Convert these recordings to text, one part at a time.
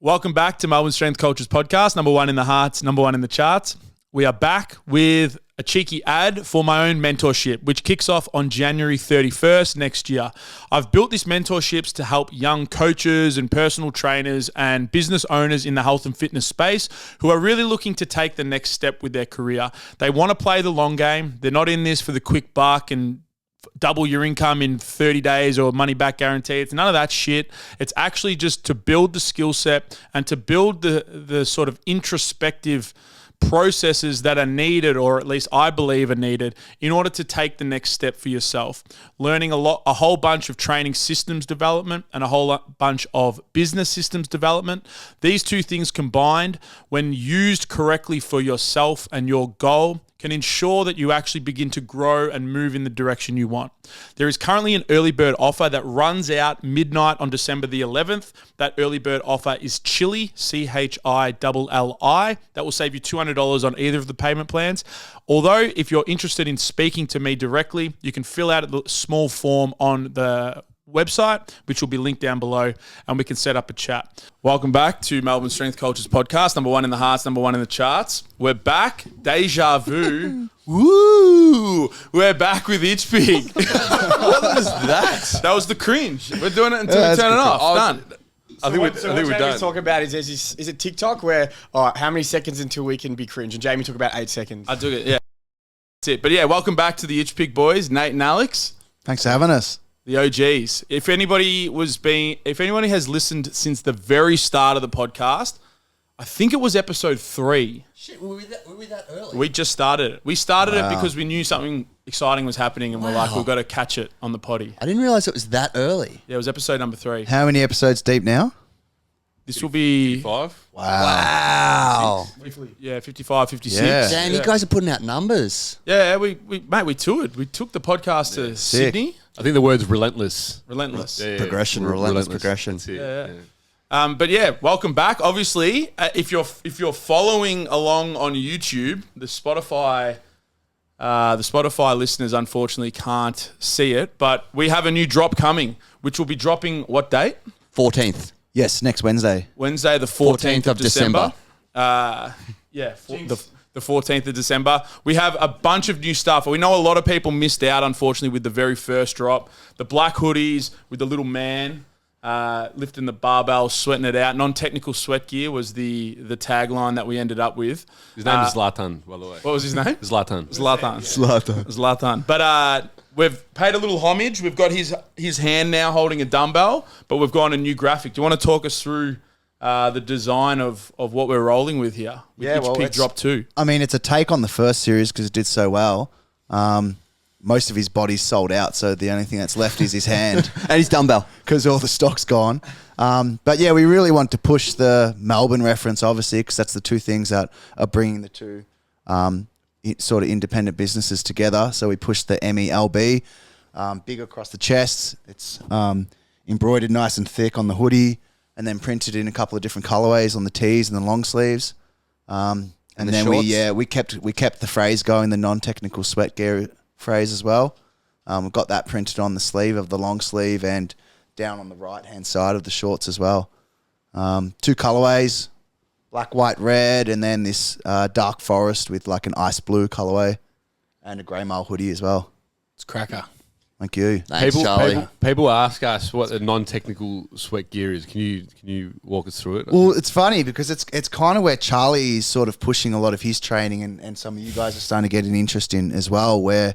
Welcome back to Melbourne Strength Coaches Podcast, number one in the hearts, number one in the charts. We are back with a cheeky ad for my own mentorship, which kicks off on January 31st next year. I've built these mentorships to help young coaches and personal trainers and business owners in the health and fitness space who are really looking to take the next step with their career. They want to play the long game. They're not in this for the quick buck and double your income in 30 days or money back guarantee. It's none of that shit. It's actually just to build the skill set and to build the sort of introspective processes that are needed, or at least I believe are needed, in order to take the next step for yourself. Learning a whole bunch of training systems development and a whole bunch of business systems development. These two things combined, when used correctly for yourself and your goal, can ensure that you actually begin to grow and move in the direction you want. There is currently an early bird offer that runs out midnight on December the 11th. That early bird offer is CHILLI, CHILLI. That will save you $200 on either of the payment plans. Although, if you're interested in speaking to me directly, you can fill out a small form on the website, which will be linked down below, and we can set up a chat. Welcome back to Melbourne Strength Coaches Podcast, number one in the hearts, number one in the charts. We're back. Deja vu. Woo! We're back with ICHPIG. What was that? That was the cringe. We're doing it until we turn it off. Done. I think we're done. Talk about is it TikTok where how many seconds until we can be cringe? And Jamie took about 8 seconds. I took it. Yeah, that's it. But yeah, welcome back to the ICHPIG boys, Nate and Alex. Thanks for having us. The OGs. If anybody has listened since the very start of the podcast, I think it was episode 3. Shit, were we that early? We just started it. We started it because we knew something exciting was happening, and we're like, we've got to catch it on the potty. I didn't realise it was that early. Yeah, it was episode number 3. How many episodes deep now? This will be 5. Wow. 55, 56. Yeah. Damn, you guys are putting out numbers. Yeah, we toured. We took the podcast to Sydney. I think the word's relentless. Relentless. Yeah, Progression, relentless progression. That's it. Yeah. But yeah, welcome back. Obviously, if you're following along on YouTube, the Spotify listeners unfortunately can't see it, but we have a new drop coming, which will be dropping what date? 14th. Yes, next Wednesday. Wednesday, the 14th of December. December. The 14th of December. We have a bunch of new stuff. We know a lot of people missed out, unfortunately, with the very first drop. The black hoodies with the little man lifting the barbell, sweating it out. Non-technical sweat gear was the tagline that we ended up with. His name is Zlatan, by the way. What was his name? Zlatan. But we've paid a little homage. We've got his hand now holding a dumbbell, but we've got a new graphic. Do you want to talk us through the design of what we're rolling with here? ICHPIG Drop 2. I mean, it's a take on the first series because it did so well. Most of his body's sold out, so the only thing that's left is his hand. And his dumbbell. Because all the stock's gone. But yeah, we really want to push the Melbourne reference, obviously, because that's the two things that are bringing the two sort of independent businesses together. So we pushed the MELB, big across the chest. It's embroidered nice and thick on the hoodie, and then printed in a couple of different colorways on the tees and the long sleeves. And then shorts? we kept the phrase going, the non-technical sweat gear phrase as well. We've got that printed on the sleeve of the long sleeve and down on the right-hand side of the shorts as well. 2 colorways, black, white, red, and then this dark forest with like an ice blue colorway and a grey mile hoodie as well. It's cracker. Thank you. Thanks, Charlie. People ask us what the non-technical sweat gear is. Can you walk us through it? Well, it's funny because it's kind of where Charlie is sort of pushing a lot of his training, and some of you guys are starting to get an interest in as well, where,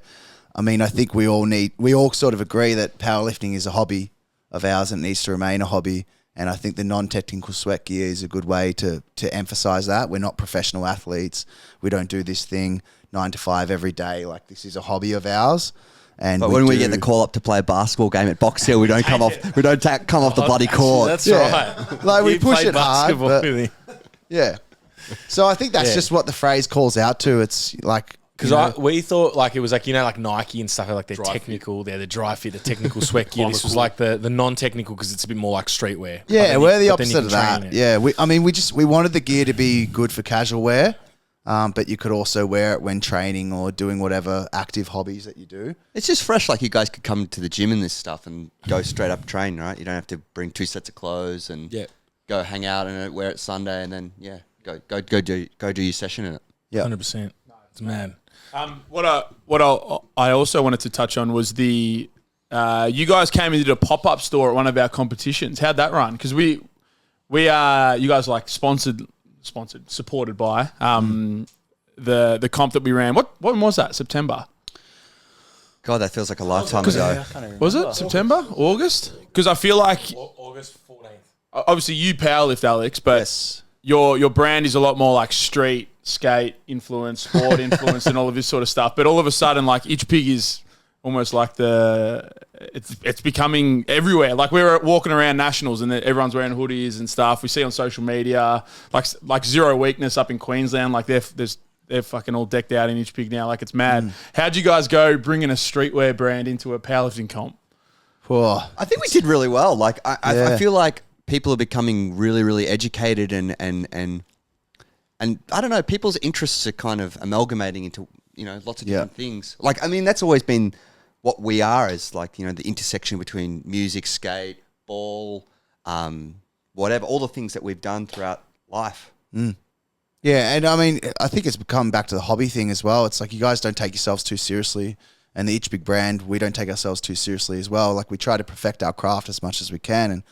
I mean, I think we all sort of agree that powerlifting is a hobby of ours and needs to remain a hobby. And I think the non-technical sweat gear is a good way to emphasize that. We're not professional athletes. We don't do this thing 9 to 5 every day. Like, this is a hobby of ours. But when we get the call up to play a basketball game at Box Hill, we don't come off the bloody court. That's right. Like, we push it hard. But, yeah. So I think that's just what the phrase calls out to. It's like, because we thought like it was like, like Nike and stuff, like they're technical, they're the dry fit, the technical sweat gear. This was like the non-technical because it's a bit more like streetwear. Yeah, we're the opposite of that. Yeah, we wanted the gear to be good for casual wear. But you could also wear it when training or doing whatever active hobbies that you do. It's just fresh. Like, you guys could come to the gym in this stuff and go straight up train, right? You don't have to bring 2 sets of clothes and go hang out in it, wear it Sunday, and then go do your session in it. Yeah, 100%. It's mad. What I also wanted to touch on was the you guys came and did a pop-up store at one of our competitions. How'd that run? Because we are you guys like supported by the comp that we ran. When was that? September. God, that feels like a lifetime ago. Was it September? August? Because I feel like August 14th. obviously you powerlift, Alex, but your brand is a lot more like street, skate influence, sport influence, and all of this sort of stuff. But all of a sudden, like ICHPIG is almost like it's becoming everywhere. Like we were walking around nationals and everyone's wearing hoodies and stuff. We see on social media, like Zero Weakness up in Queensland, like they're fucking all decked out in ICHPIG now. Like it's mad. How'd you guys go bringing a streetwear brand into a powerlifting comp? I think we did really well. Like I feel like people are becoming really, really educated and I don't know, people's interests are kind of amalgamating into, lots of different things. Like, I mean, that's always been what we are, is like, the intersection between music, skate, ball, whatever, all the things that we've done throughout life. Yeah, and I mean, I think it's become back to the hobby thing as well. It's like you guys don't take yourselves too seriously, and the ICHPIG brand, we don't take ourselves too seriously as well. Like we try to perfect our craft as much as we can, and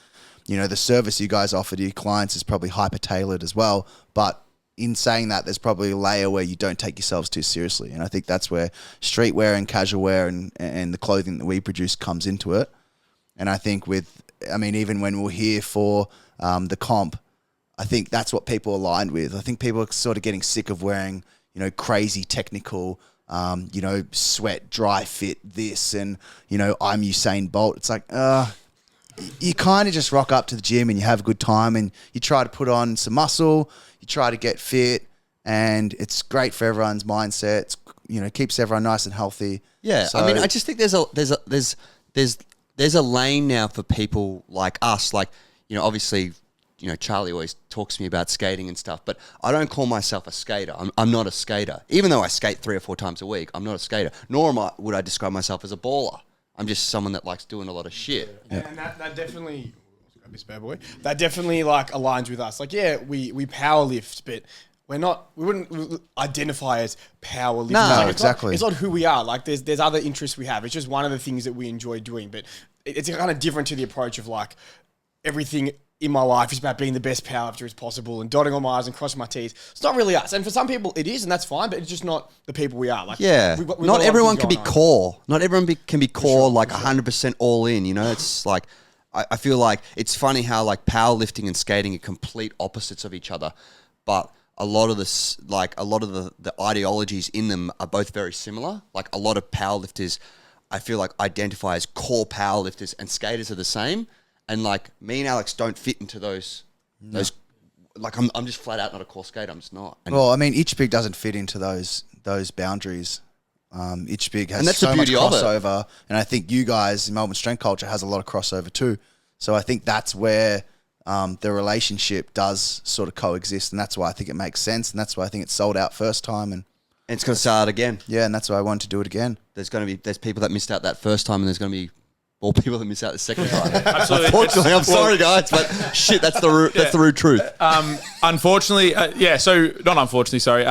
the service you guys offer to your clients is probably hyper tailored as well. But in saying that, there's probably a layer where you don't take yourselves too seriously, and I think that's where streetwear and casual wear and the clothing that we produce comes into it. And I think even when we're here for the comp, I think that's what people aligned with. I think people are sort of getting sick of wearing, crazy technical, sweat, dry fit this, and, I'm Usain Bolt. It's like, you kind of just rock up to the gym and you have a good time and you try to put on some muscle, you try to get fit, and it's great for everyone's mindset. It's, keeps everyone nice and healthy. Yeah. So, I mean, I just think there's a lane now for people like us. Like, obviously, Charlie always talks to me about skating and stuff, but I don't call myself a skater. I'm not a skater. Even though I skate 3 or 4 times a week, I'm not a skater. Nor would I describe myself as a baller. I'm just someone that likes doing a lot of shit. Yeah. And that definitely, that definitely like aligns with us. Like, we power lift, but we wouldn't identify as powerlifting. No, like, exactly. It's not who we are. Like there's other interests we have. It's just one of the things that we enjoy doing, but it's kind of different to the approach of like everything in my life is about being the best powerlifter as possible and dotting all my I's and crossing my T's. It's not really us. And for some people it is, and that's fine, but it's just not the people we are. Like, we've got not everyone can be going on. core. Not everyone can be core, like 100% all in, It's like, I feel like it's funny how like powerlifting and skating are complete opposites of each other, but a lot of this, like a lot of the ideologies in them are both very similar. Like a lot of powerlifters, I feel like, identify as core powerlifters, and skaters are the same. And like me and Alex don't fit into those. Like I'm just flat out not a core skater. I'm just not. And well, I mean, ICHPIG doesn't fit into those boundaries. ICHPIG has And that's so the much beauty of it. crossover, and I think you guys in Melbourne Strength Culture has a lot of crossover too. So I think that's where the relationship does sort of coexist, and that's why I think it makes sense, and that's why I think it sold out first time, and it's going to start again. Yeah, and that's why I wanted to do it again. There's people that missed out that first time, and there's going to be more people that miss out the second time. Absolutely. Unfortunately, I'm sorry, guys, but shit, that's the rude truth. Unfortunately, so not unfortunately, sorry.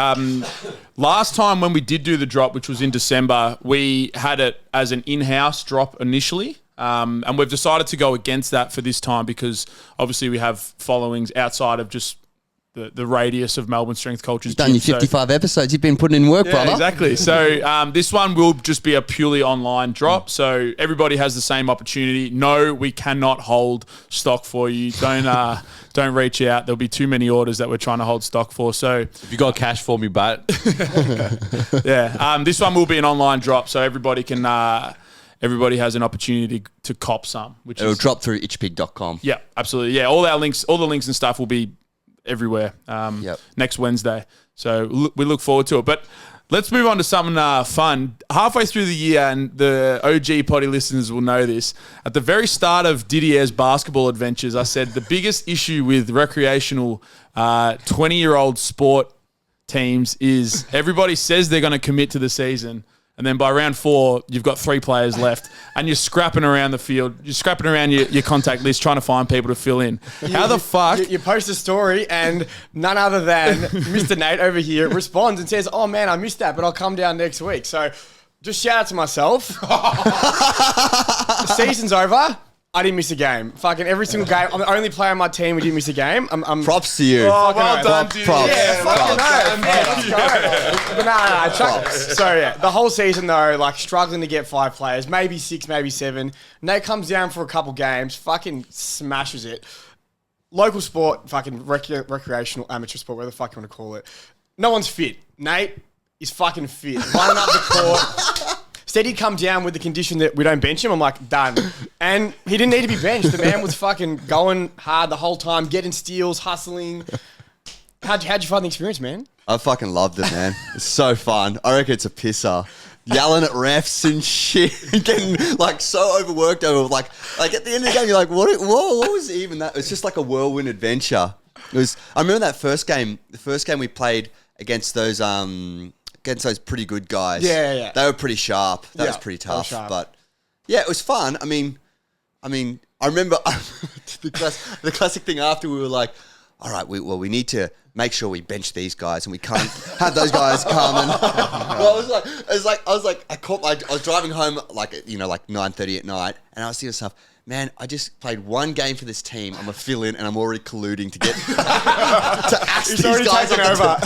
Last time when we did do the drop, which was in December, we had it as an in-house drop initially. And we've decided to go against that for this time because obviously we have followings outside of just the radius of Melbourne Strength Culture's You've done your 55 episodes. You've been putting in work, brother. Exactly. So this one will just be a purely online drop. So everybody has the same opportunity. No, we cannot hold stock for you. Don't reach out. There'll be too many orders that we're trying to hold stock for. So if you got cash for me, but this one will be an online drop. So everybody can. Everybody has an opportunity to cop some. It'll drop through itchpig.com. Yeah, absolutely. Yeah, all the links and stuff will be everywhere next Wednesday. So we look forward to it. But let's move on to something fun. Halfway through the year, and the OG potty listeners will know this, at the very start of Didier's basketball adventures, I said the biggest issue with recreational 20-year-old sport teams is everybody says they're going to commit to the season, And then by round 4, you've got 3 players left, and you're scrapping around the field. You're scrapping around your contact list, trying to find people to fill in. How the fuck? You post a story, and none other than Mr. Nate over here responds and says, "Oh man, I missed that, but I'll come down next week." So, just shout out to myself. The season's over. I didn't miss a game. Fucking every single game. I'm the only player on my team who didn't miss a game. I'm Props to you. Oh, well done, Didier. Props. Yeah, fucking no. But no. So yeah, the whole season though, like struggling to get 5 players, maybe 6, maybe 7. Nate comes down for a couple games, fucking smashes it. Local sport, fucking recreational amateur sport, whatever the fuck you want to call it. No one's fit. Nate is fucking fit. Running up the court. Said he'd come down with the condition that we don't bench him. I'm like, done. And he didn't need to be benched. The man was fucking going hard the whole time, getting steals, hustling. How'd you find the experience, man? I fucking loved it, man. It's so fun. I reckon it's a pisser. Yelling at refs and shit, getting like so overworked over like at the end of the game, you're like, what was even that? It's just like a whirlwind adventure. It was. I remember that first game. The first game we played against those pretty good guys. Yeah. They were pretty sharp. That was pretty tough. But yeah, it was fun. I mean, I remember the classic thing after we were like, all right, we need to make sure we bench these guys and we can't have those guys come and well, I was driving home like 9:30 at night and I was thinking to myself, man, I just played one game for this team. I'm a fill-in and I'm already colluding to get to ask these guys over.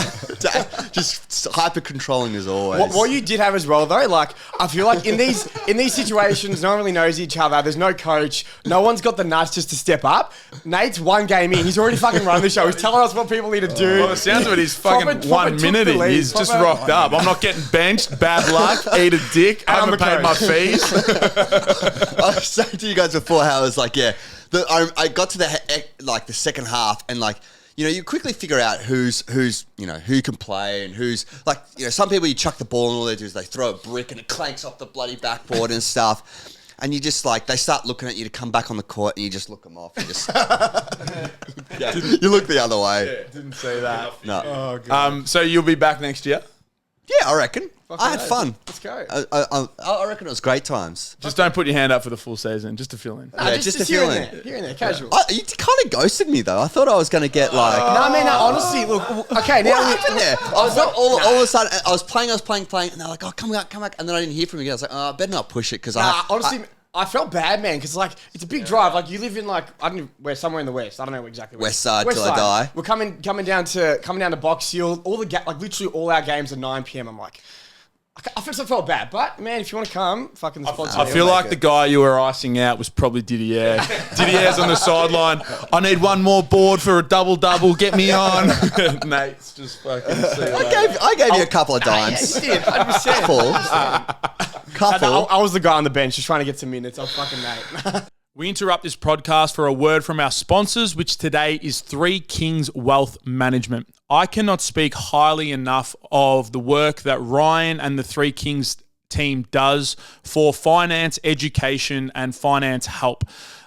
Just hyper-controlling as always. What you did have as well, though, like, I feel like in these situations, no one really knows each other. There's no coach. No one's got the nuts just to step up. Nate's one game in. He's already fucking run the show. He's telling us what people need to do. Well, it sounds of it. He's fucking 1 minute in. He's just rocked up. I'm not getting benched. Bad luck. Eat a dick. I haven't paid my fees. I was saying to you guys before how I was like, yeah, I got to the second half and like, you quickly figure out who's who can play and who's like, some people you chuck the ball and all they do is they throw a brick and it clanks off the bloody backboard and stuff. And you just like, they start looking at you to come back on the court and you just look them off. You just, you look the other way. Yeah, didn't say that. No. Oh, God. So you'll be back next year? Yeah, I reckon. I had fun. Let's go. I reckon it was great times. Just don't put your hand up for the full season, just to fill in. No, just to fill in. Here and there, casual. You kind of ghosted me though. I thought I was going to get like. No, man, honestly, look. Okay, now what happened there? I felt all of a sudden I was playing, and they're like, "Oh, come back," and then I didn't hear from you again. I was like, "Oh, I better not push it because honestly." I felt bad, man, because like it's a big drive. Like you live in like we're somewhere in the west. I don't know exactly where. West side till I die. We're coming down to Box Hill. All the like literally all our games are 9 p.m. I'm like, I felt bad, but man, if you want to come, fucking the spot's I feel like the guy you were icing out was probably Didier. Didier's on the sideline. I need one more board for a double. Get me on. Nate's just fucking. I gave you a couple of dimes. Yeah, you did, 100%. Couple. I was the guy on the bench just trying to get some minutes. I'm fucking Nate. We interrupt this podcast for a word from our sponsors, which today is Three Kings Wealth Management. I cannot speak highly enough of the work that Ryan and the Three Kings team does for finance, education, and finance help.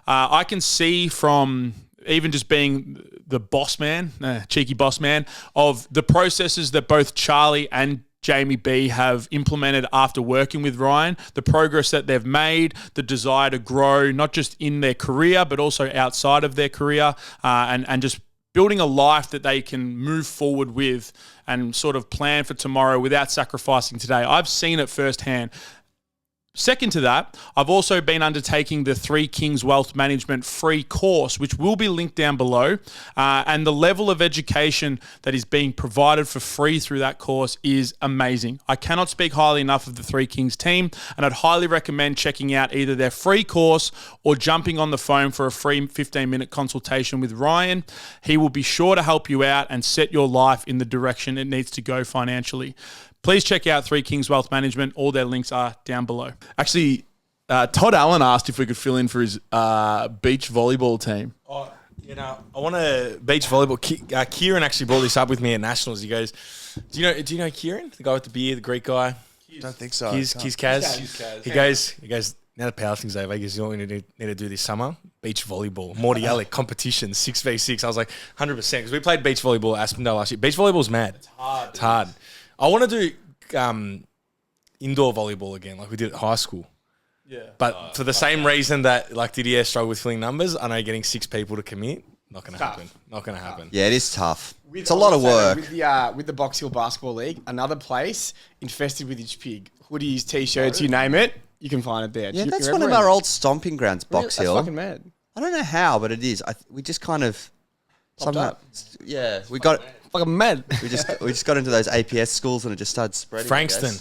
I can see from even just being the boss man, cheeky boss man, of the processes that both Charlie and Jamie B have implemented after working with Ryan, the progress that they've made, the desire to grow, not just in their career, but also outside of their career, and just building a life that they can move forward with and sort of plan for tomorrow without sacrificing today. I've seen it firsthand. Second to that, I've also been undertaking the Three Kings Wealth Management free course, which will be linked down below. And the level of education that is being provided for free through that course is amazing. I cannot speak highly enough of the Three Kings team, and I'd highly recommend checking out either their free course or jumping on the phone for a free 15-minute consultation with Ryan. He will be sure to help you out and set your life in the direction it needs to go financially. Please check out Three Kings Wealth Management. All their links are down below. Actually, Todd Allen asked if we could fill in for his beach volleyball team. Oh, I want to beach volleyball. Kieran actually brought this up with me at Nationals. He goes, "Do you know Kieran, the guy with the beard, the Greek guy?" I don't think so. Kiz Kaz. He goes. Now the powerlifting's over. He goes, "You know what we need to do this summer? Beach volleyball, Mortar competition, 6v6." I was like, 100%, because we played beach volleyball at Aspendale last year. Beach volleyball's mad. It's hard. I want to do indoor volleyball again, like we did at high school. Yeah. But for the same reason that like Didier struggled with filling numbers, I know getting 6 people to commit, not going to happen. Not going to happen. Yeah, it is tough. It's a lot of work. With the Box Hill Basketball League, another place infested with ICHPIG. Hoodies, T-shirts, you name it, you can find it there. Yeah, that's one of our old stomping grounds, Box Hill. That's fucking mad. I don't know how, but it is. We just kind of somehow, yeah, we got Fucking mad. we just got into those APS schools and it just started spreading. Frankston.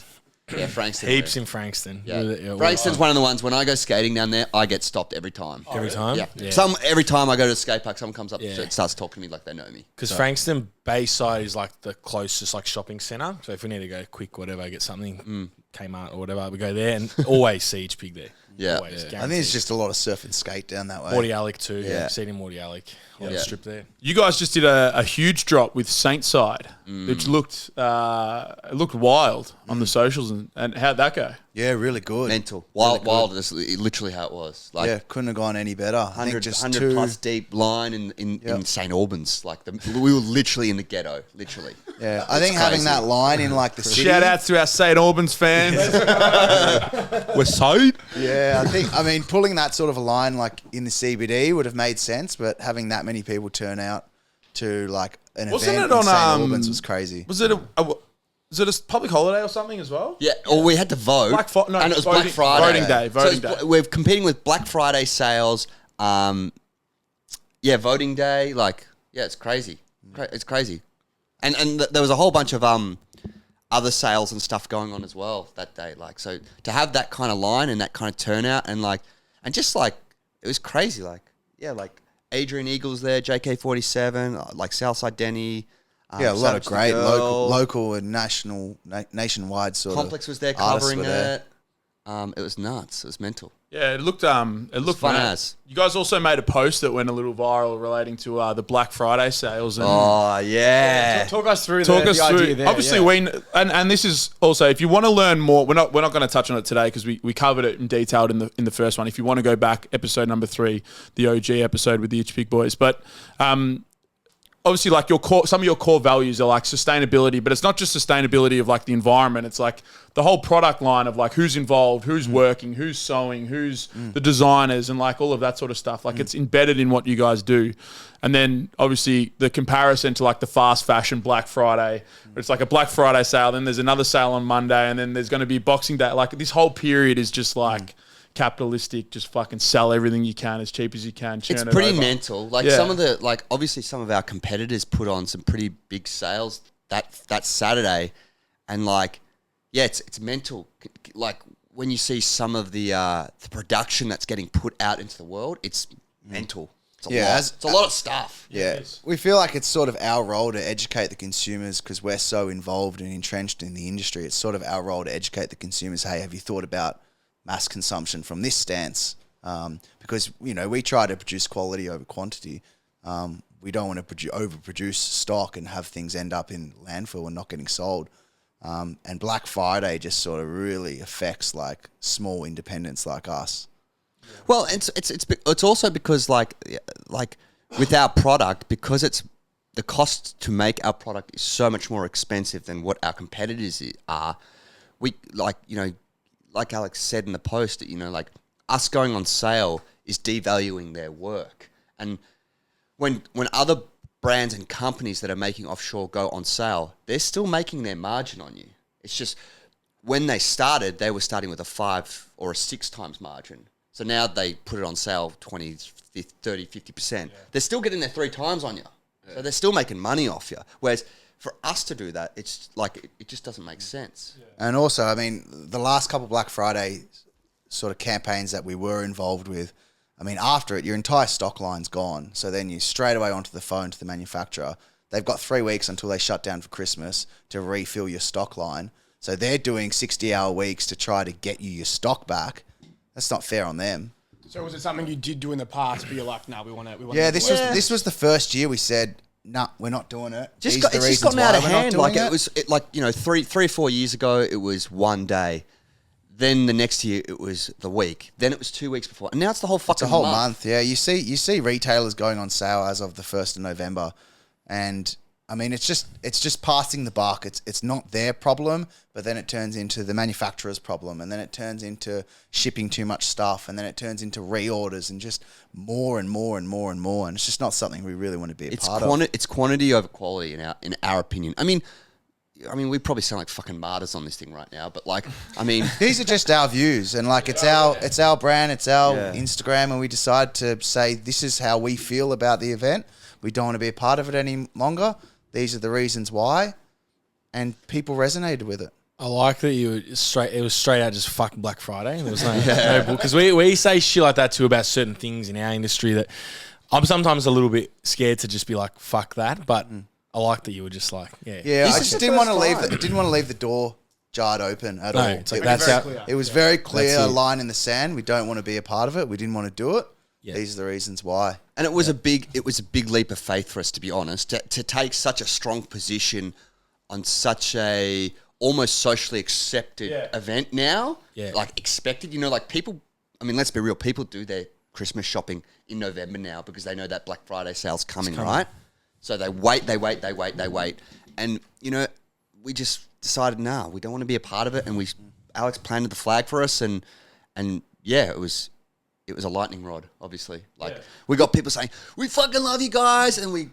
Yeah, Frankston. Heaps in Frankston. Yeah. Frankston's one of the ones when I go skating down there, I get stopped every time. Every time? Yeah. Every time I go to the skate park, someone comes up and starts talking to me like they know me. Because Frankston Bayside is like the closest like shopping centre. So if we need to go quick, whatever, get something, Kmart or whatever, we go there and always see CHPIG there. Yeah. Always, I think it's just a lot of surf and skate down that way. Morty Alec too. Yeah. Seen in Morty Alec. On the strip there. You guys just did a huge drop with Saintside, which looked wild on the socials, and how'd that go? Yeah, really good. Mental. Wild. That's literally how it was. Like, Yeah, couldn't have gone any better. I think 100, just 100 plus deep line in St. Albans. Like we were literally in the ghetto, literally. Yeah, I think having that line in like the city. Shout outs to our St. Albans fans. West Side. Yeah, I mean, pulling that sort of a line like in the CBD would have made sense, but having that many people turn out to like an Wasn't event it on in St. Albans was crazy. Was it a public holiday or something as well? Yeah, or we had to vote. And it was Black Friday. Voting day. We're competing with Black Friday sales. Voting day. Like, yeah, it's crazy. It's crazy. And there was a whole bunch of other sales and stuff going on as well that day. Like, so to have that kind of line and that kind of turnout and just like, it was crazy. Like, yeah, like Adrian Eagles there, JK47, like Southside Denny. Yeah, a lot of great local and nationwide sort of Complex was there covering it. It was nuts. It was mental. Yeah, it looked fun mad. as. You guys also made a post that went a little viral relating to the Black Friday sales. And Talk us through the idea there. Obviously, and this is also, if you want to learn more, we're not going to touch on it today because we covered it in detail in the first one. If you want to go back, episode number 3, the OG episode with the ICHPIG boys, but obviously, like some of your core values are like sustainability, but it's not just sustainability of like the environment. It's like the whole product line of like who's involved, who's working, who's sewing, wwho's the designers, and like all of that sort of stuff. Like it's embedded in what you guys do. And then obviously the comparison to like the fast fashion Black Friday, where it's like a Black Friday sale, then there's another sale on Monday, and then there's going to be Boxing Day. Like this whole period is just like capitalistic, just fucking sell everything you can as cheap as you can. It's pretty mental. Like obviously some of our competitors put on some pretty big sales that Saturday, and like, yeah, it's mental. Like when you see some of the production that's getting put out into the world, it's mental. It's a lot. It's a lot of stuff. Yeah, we feel like it's sort of our role to educate the consumers because we're so involved and entrenched in the industry. It's sort of our role to educate the consumers. Hey, have you thought about mass consumption from this stance? Because, you know, we try to produce quality over quantity. We don't want to overproduce stock and have things end up in landfill and not getting sold. And Black Friday just sort of really affects like small independents like us. Well, it's also because like with our product, because it's the cost to make our product is so much more expensive than what our competitors are. We like Alex said in the post, you know, like us going on sale is devaluing their work. And when other brands and companies that are making offshore go on sale, they're still making their margin on you. It's just when they started, they were starting with a 5 or a 6 times margin. So now they put it on sale 20, 30, 50%. Yeah. They're still getting their 3 times on you. Yeah. So they're still making money off you. Whereas for us to do that, it's like it just doesn't make sense. Yeah. And also, I mean, the last couple Black Friday sort of campaigns that we were involved with, I mean, after it, your entire stock line's gone. So then you straight away onto the phone to the manufacturer. They've got 3 weeks until they shut down for Christmas to refill your stock line. So they're doing 60-hour weeks to try to get you your stock back. That's not fair on them. So was it something you did do in the past, but you're like, no, we want to. Yeah, this was the first year we said, no, we're not doing it. It's just gotten out of hand. Like it was, like, you know, 3 or 4 years ago, it was 1 day. Then the next year it was the week. Then it was 2 weeks before, and now it's the whole fucking month. Yeah, you see retailers going on sale as of the 1st of November, and I mean, it's just passing the buck. It's not their problem, but then it turns into the manufacturer's problem, and then it turns into shipping too much stuff, and then it turns into reorders and just more and more and more and more. And it's just not something we really want to be a part of. It's quantity over quality in our opinion. I mean, we probably sound like fucking martyrs on this thing right now, but like, I mean, these are just our views, and like it's our brand, it's our Instagram, and we decide to say this is how we feel about the event. We don't want to be a part of it any longer. These are the reasons why, and people resonated with it. I like that it was straight out just fucking Black Friday. There was no because we say shit like that too about certain things in our industry that I'm sometimes a little bit scared to just be like, fuck that. But I like that you were just like, I just didn't want to leave the door jarred open at all. It's like that's how it was very clear, a line in the sand. We don't want to be a part of it. We didn't want to do it. Yeah. These are the reasons why. And it was a big leap of faith for us, to be honest, to take such a strong position on such a almost socially accepted event now. Yeah. Like expected, like people, I mean, let's be real, people do their Christmas shopping in November now because they know that Black Friday sale's coming, right? So they wait. And, we just decided, we don't want to be a part of it. And Alex planted the flag for us and it was a lightning rod, obviously. We got people saying, we fucking love you guys. And we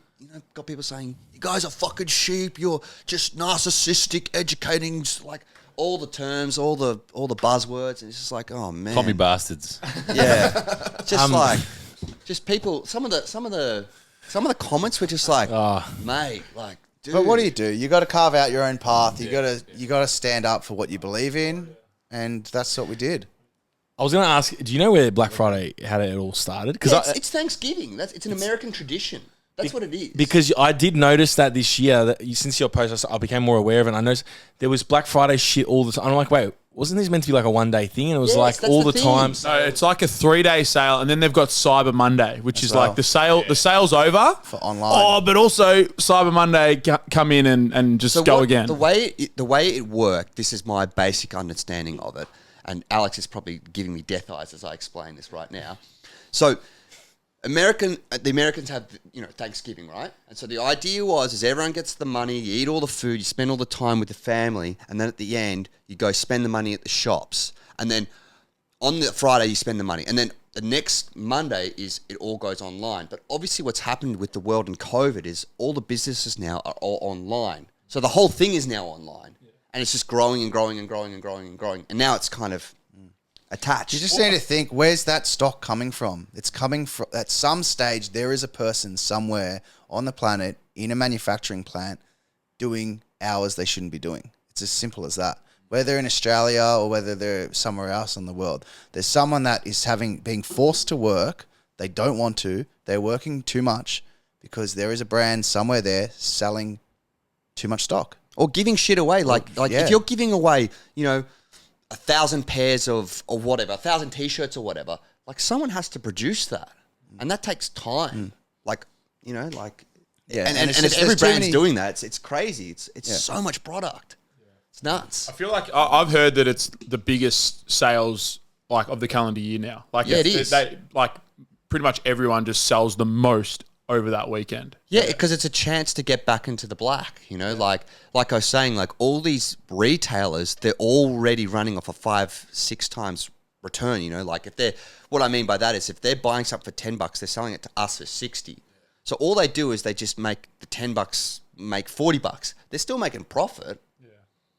got people saying, you guys are fucking sheep. You're just narcissistic, educating, like all the terms, all the buzzwords. And it's just like, oh, man. Commie bastards. Yeah. Just people, some of the comments were just like, mate, like, dude. But what do? You got to carve out your own path. You got to stand up for what you believe in. And that's what we did. I was going to ask, do you know where Black Friday, how it all started? Because it's Thanksgiving. It's an American tradition. That's what it is. Because I did notice that this year, since your post, I became more aware of it. And I noticed there was Black Friday shit all the time. I'm like, wait, wasn't this meant to be like a one-day thing? And it was like all the time. No, it's like a 3-day sale, and then they've got Cyber Monday, which is like the sale. The sale's over for online. Oh, but also Cyber Monday come in and just go again. The way it worked. This is my basic understanding of it. And Alex is probably giving me death eyes as I explain this right now. So, the Americans have Thanksgiving, right? And so the idea is everyone gets the money, you eat all the food, you spend all the time with the family, and then at the end you go spend the money at the shops, and then on the Friday you spend the money, and then the next Monday it all goes online. But obviously, what's happened with the world and COVID is all the businesses now are all online, so the whole thing is now online. And it's just growing and growing and growing and growing and growing. And now it's kind of attached. You just need to think, where's that stock coming from? It's coming from, at some stage, there is a person somewhere on the planet in a manufacturing plant doing hours they shouldn't be doing. It's as simple as that. Whether in Australia or whether they're somewhere else in the world, there's someone that is being forced to work. They don't want to. They're working too much because there is a brand somewhere there selling too much stock. Or giving shit away, if you're giving away, 1,000 pairs of or whatever, 1,000 t-shirts or whatever, like someone has to produce that, and that takes time. And if every brand's doing that, it's crazy. It's so much product. It's nuts. I feel like I've heard that it's the biggest sales of the calendar year now. It is. They pretty much everyone just sells the most over that weekend. Yeah, because it's a chance to get back into the black, like I was saying, all these retailers, they're already running off a 5-6 times return, what I mean by that is if they're buying something for $10, they're selling it to us for 60. So all they do is they just make the $10 make $40. They're still making profit. Yeah.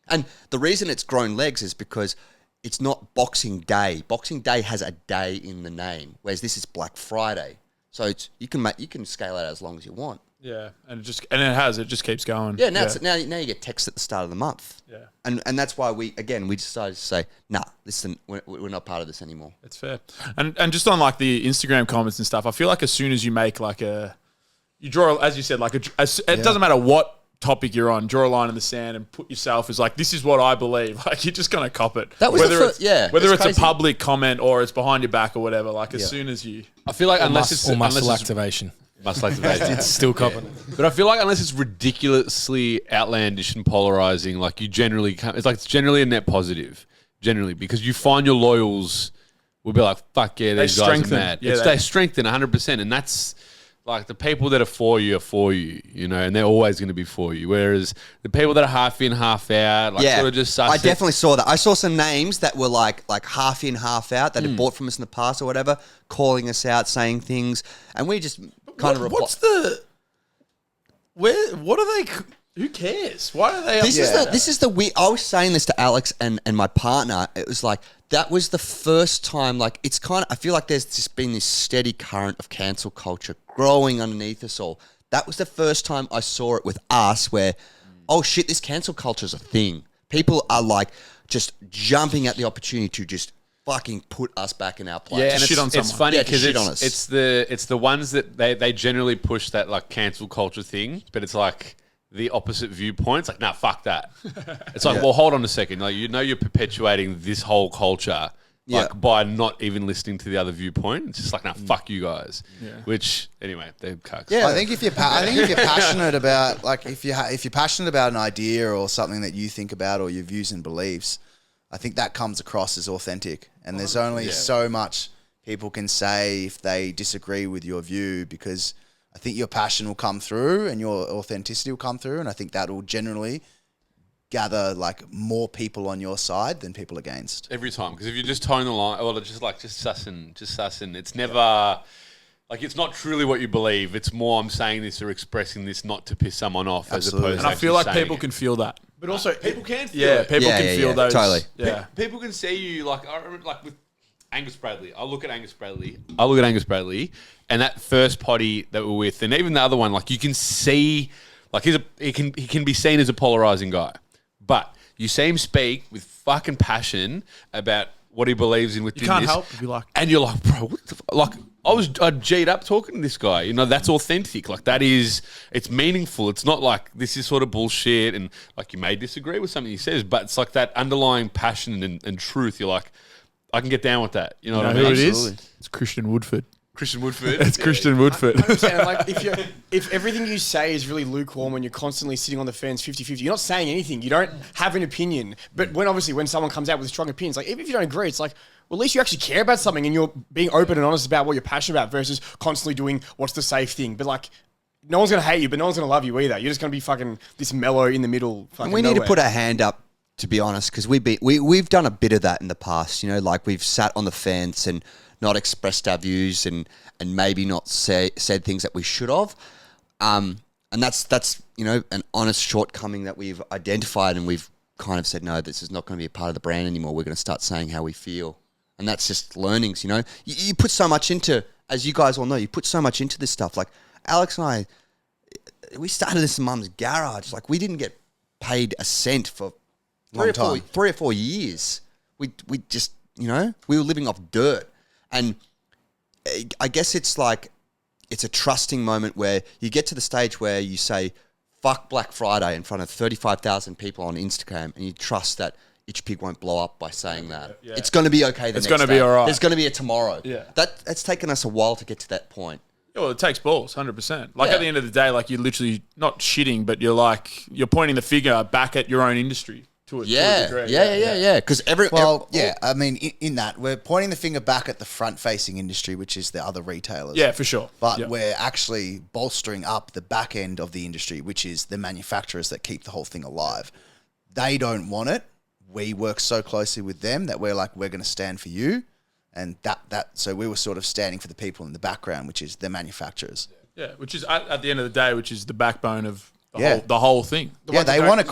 And the reason it's grown legs is because it's not Boxing Day. Boxing Day has a day in the name, whereas this is Black Friday. So you can scale it as long as you want. Yeah, and it just keeps going. Yeah, now you get text at the start of the month. Yeah, and that's why we decided to say, nah, listen, we're not part of this anymore. It's fair. And just on the Instagram comments and stuff, I feel like as soon as you make you draw, as you said, it doesn't matter what topic you're on, draw a line in the sand and put yourself as this is what I believe. You're just gonna cop it. That was whether it's crazy. a public comment or it's behind your back or whatever. As soon as you, I feel like muscle activation. Muscle activation. It's still copping. But I feel like unless it's ridiculously outlandish and polarizing, you generally can't, it's generally a net positive. Generally, because you find your loyals will be like, fuck yeah, these guys are mad. Yeah, they strengthen 100%, and that's like the people that are for you, you know, and they're always going to be for you. Whereas the people that are half in, half out, like sort of just suss I it. definitely saw that. I saw some names that were like half in, half out that had bought from us in the past or whatever, calling us out, saying things, and we just kind of reply. What's the? What are they? Who cares? Why are they? This is the weird. I was saying this to Alex and my partner. It was like that was the first time. Like it's kind of. I feel like there's just been this steady current of cancel culture growing underneath us all. That was the first time I saw it with us, where oh shit, this cancel culture is a thing. People are like just jumping at the opportunity to just fucking put us back in our place. Yeah, and shit on it's someone. funny Yeah, to because shit on us. it's the ones that they generally push that like cancel culture thing, but it's like the opposite viewpoints. Like, nah, fuck that. It's like, well, hold on a second. Like, you know, you're perpetuating this whole culture like by not even listening to the other viewpoint. It's just like, nah, fuck you guys. Yeah. Which anyway, they're cucks. Yeah, I think if you're passionate about like if you're passionate about an idea or something that you think about or your views and beliefs, I think that comes across as authentic. And there's only so much people can say if they disagree with your view, because I think your passion will come through and your authenticity will come through, and I think that will generally gather like more people on your side than people against. Every time, because if you just tone the line, well, it's just sussing. It's never like it's not truly what you believe. It's more I'm saying this or expressing this not to piss someone off, Absolutely. as opposed. And to I feel like saying people it. can feel that. But also, People can feel Yeah, it. people can feel those. Totally. Yeah. People can see you like I remember like with Angus Bradley. I look at Angus Bradley, and that first potty that we're with, and even the other one, like you can see, like he can be seen as a polarizing guy, but you see him speak with fucking passion about what he believes in within You can't this, help but be like, and you're like, bro, what the like. I G'd up talking to this guy. You know, that's authentic. Like that is, it's meaningful. It's not like this is sort of bullshit and like you may disagree with something he says, but it's like that underlying passion and truth. You're like, I can get down with that. You know what I who mean? it is? It's Christian Woodford. Christian Woodford. It's Christian Woodford. I understand, like if everything you say is really lukewarm and you're constantly sitting on the fence 50-50, you're not saying anything. You don't have an opinion. But when someone comes out with strong opinions, like even if you don't agree, it's like, well, at least you actually care about something and you're being open and honest about what you're passionate about versus constantly doing what's the safe thing. But like, no one's going to hate you, but no one's going to love you either. You're just going to be fucking this mellow in the middle. And we need to put our hand up, to be honest, because we've done a bit of that in the past. You know, like we've sat on the fence and not expressed our views and maybe not said things that we should have. And that's you know an honest shortcoming that we've identified, and we've kind of said, no, this is not going to be a part of the brand anymore. We're going to start saying how we feel. And that's just learnings, you know. You put so much into, as you guys all know, you put so much into this stuff. Like Alex and I, we started this in Mum's garage. Like we didn't get paid a cent for three or four years. We just, you know, we were living off dirt. And I guess it's like, it's a trusting moment where you get to the stage where you say, fuck Black Friday in front of 35,000 people on Instagram, and you trust that ICHPIG won't blow up by saying that. Yeah. It's going to be okay. It's going to be all right. There's going to be a tomorrow. Yeah. It's taken us a while to get to that point. Yeah, well, it takes balls, 100%. Like at the end of the day, like you're literally not shitting, but you're pointing the finger back at your own industry to a degree. Yeah. Because I mean, in that, we're pointing the finger back at the front-facing industry, which is the other retailers. Yeah, for sure. But we're actually bolstering up the back end of the industry, which is the manufacturers that keep the whole thing alive. They don't want it. We work so closely with them that we're like, we're going to stand for you. And so we were sort of standing for the people in the background, which is the manufacturers. Yeah, which is at the end of the day, which is the backbone of the whole thing. They want a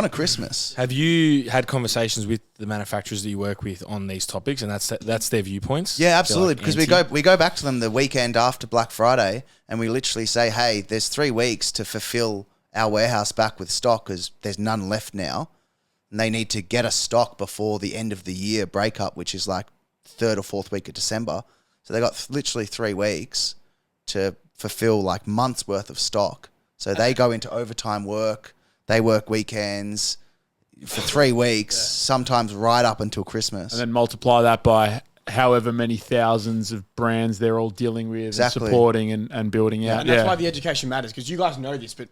Christmas. Have you had conversations with the manufacturers that you work with on these topics, and that's their viewpoints? Yeah, absolutely. Because we go back to them the weekend after Black Friday, and we literally say, hey, there's 3 weeks to fulfill our warehouse back with stock because there's none left now. And they need to get us stock before the end of the year breakup, which is like 3rd or 4th week of December. So they got literally 3 weeks to fulfill like months worth of stock. So they go into overtime work. They work weekends for 3 weeks, sometimes right up until Christmas. And then multiply that by however many thousands of brands they're all dealing with and supporting and building out. And that's why the education matters, because you guys know this, but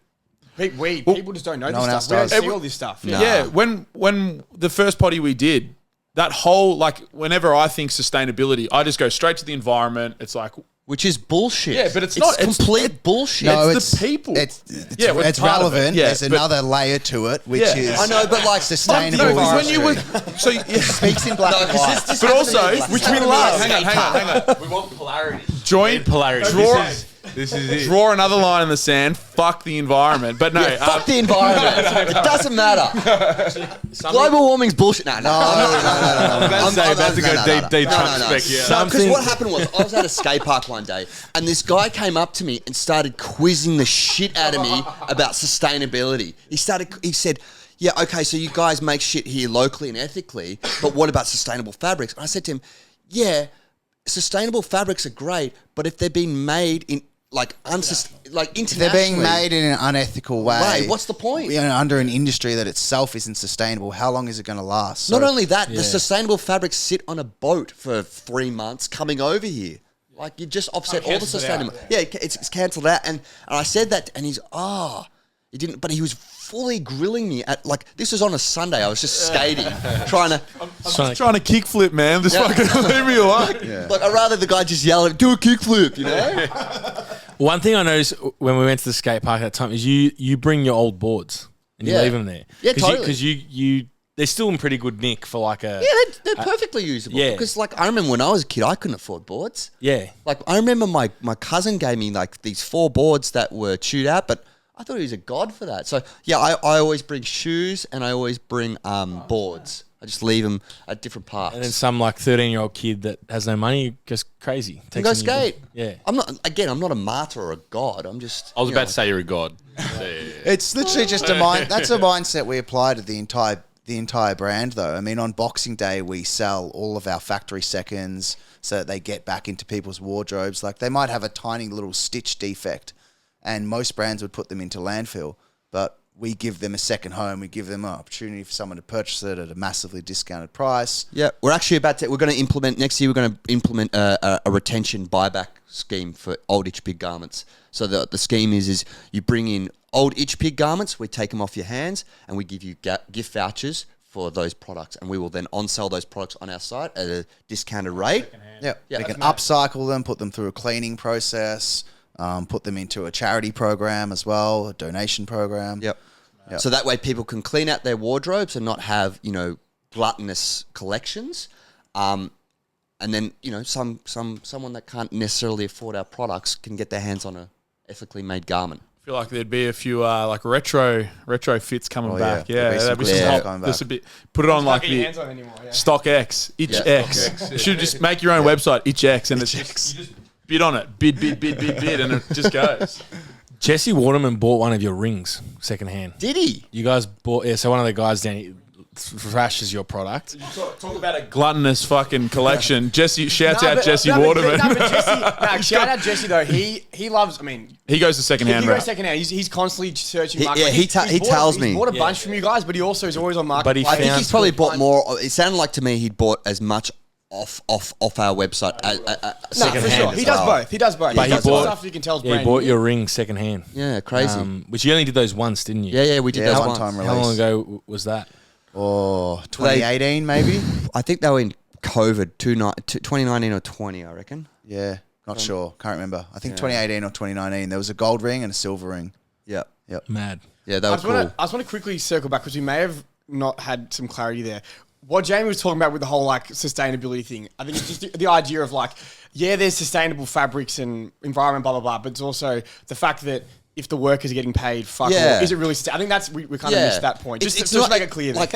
people just don't know this stuff. We don't see all this stuff. Yeah, when the first potty we did, that whole, like, whenever I think sustainability, I just go straight to the environment. It's like, which is bullshit. Yeah, but it's not- it's- complete bullshit. No, it's the people. It's Yeah, well, it's part of it. relevant. Yeah, There's but- another layer to it, which Yeah. is I know, but like sustainable. No, 'cause when industry. you were so yeah. Speaks in black and white. But also, which we love. Hang on. We want polarity. Join Polarity. Draw, This is it. draw another line in the sand. Fuck the environment. But no, fuck the environment. It doesn't matter. Global warming's bullshit. No. I was about to say, about to go deep Trump spec. Yeah. Because what happened was I was at a skate park one day and this guy came up to me and started quizzing the shit out of me about sustainability. He said, yeah, okay, so you guys make shit here locally and ethically, but what about sustainable fabrics? And I said to him, yeah, sustainable fabrics are great, but if they're being made in internationally, They're being made in an unethical way. What's the point? You know, under an industry that itself isn't sustainable, how long is it going to last? Not only that, the sustainable fabrics sit on a boat for 3 months coming over here. Like, you just offset all the sustainable. Yeah, it's cancelled out. And I said that, and he's, he didn't, but he was fully grilling me at, like, this was on a Sunday. I was just skating, trying to. I'm just trying to kickflip, man. Just fucking leave me alone. Like, I'd rather the guy just yell at me, do a kickflip, you know? One thing I noticed when we went to the skate park at that time is you bring your old boards and you leave them there. Yeah, totally. Because you they're still in pretty good nick for like a... Yeah, they're perfectly usable. yeah. Because, like, I remember when I was a kid, I couldn't afford boards. Yeah. Like, I remember my cousin gave me, like, these 4 boards that were chewed out, but I thought he was a god for that. So, yeah, I always bring shoes and I always bring boards. I just leave them at different parks. And then some like 13-year-old kid that has no money goes crazy. And go skate. Yeah. I'm not a martyr or a god. I'm just... I was about to say you're a god. It's literally just a mind. That's a mindset we apply to the entire brand, though. I mean, on Boxing Day, we sell all of our factory seconds so that they get back into people's wardrobes. Like, they might have a tiny little stitch defect, and most brands would put them into landfill, but we give them a second home. We give them an opportunity for someone to purchase it at a massively discounted price. Yeah, we're actually we're going to implement, next year, we're going to implement a retention buyback scheme for old ICHPIG garments. So the scheme is you bring in old ICHPIG garments, we take them off your hands, and we give you gift vouchers for those products, and we will then on-sell those products on our site at a discounted rate. Yeah, we can upcycle them, put them through a cleaning process, put them into a charity program as well, a donation program. Yep. So that way people can clean out their wardrobes and not have, gluttonous collections. And then, someone that can't necessarily afford our products can get their hands on a ethically made garment. I feel like there'd be a few like retro fits coming back. yeah. Yeah, that'd be There'd be some some good hot. stuff This would be put it on like Fucking the hands on anymore. Yeah. Stock X, Itch X. You should just make your own website, Itch X, and it's you just bid on it, bid, and it just goes. Jesse Waterman bought one of your rings secondhand. Did he? You guys bought... Yeah, so one of the guys down here thrashes your product. Talk about a gluttonous fucking collection. Jesse, shouts out Jesse Waterman. Shout out Jesse though. He loves. I mean, He goes to secondhand. he goes Right? secondhand. He's constantly searching. He- market. yeah, He's he bought- tells me. He's bought a bunch from you guys, but he also is always on market. But he I think found- he's probably bought more. It sounded like to me he'd bought as much off our website. No, for sure. He does both. He does both. But He he does some bought- stuff you can tell is Yeah, he brand bought new. your ring secondhand. Yeah, crazy. Which you only did those once, didn't you? yeah, we did Yeah, those one once. time How long ago was that? Oh, 2018 maybe? I think they were in COVID, 2019 or 20, I reckon. Yeah, not sure. Can't remember. I think 2018 or 2019. There was a gold ring and a silver ring. Yeah. Mad. Yeah, they I were just cool. want to quickly circle back because we may have not had some clarity there. What Jamie was talking about with the whole like sustainability thing, I think it's just the idea of like, yeah, there's sustainable fabrics and environment, blah blah blah, but it's also the fact that if the workers are getting paid, fuck Yeah. all, is it really? I think that's we kind of missed that point. Just to not- make it clear. Like,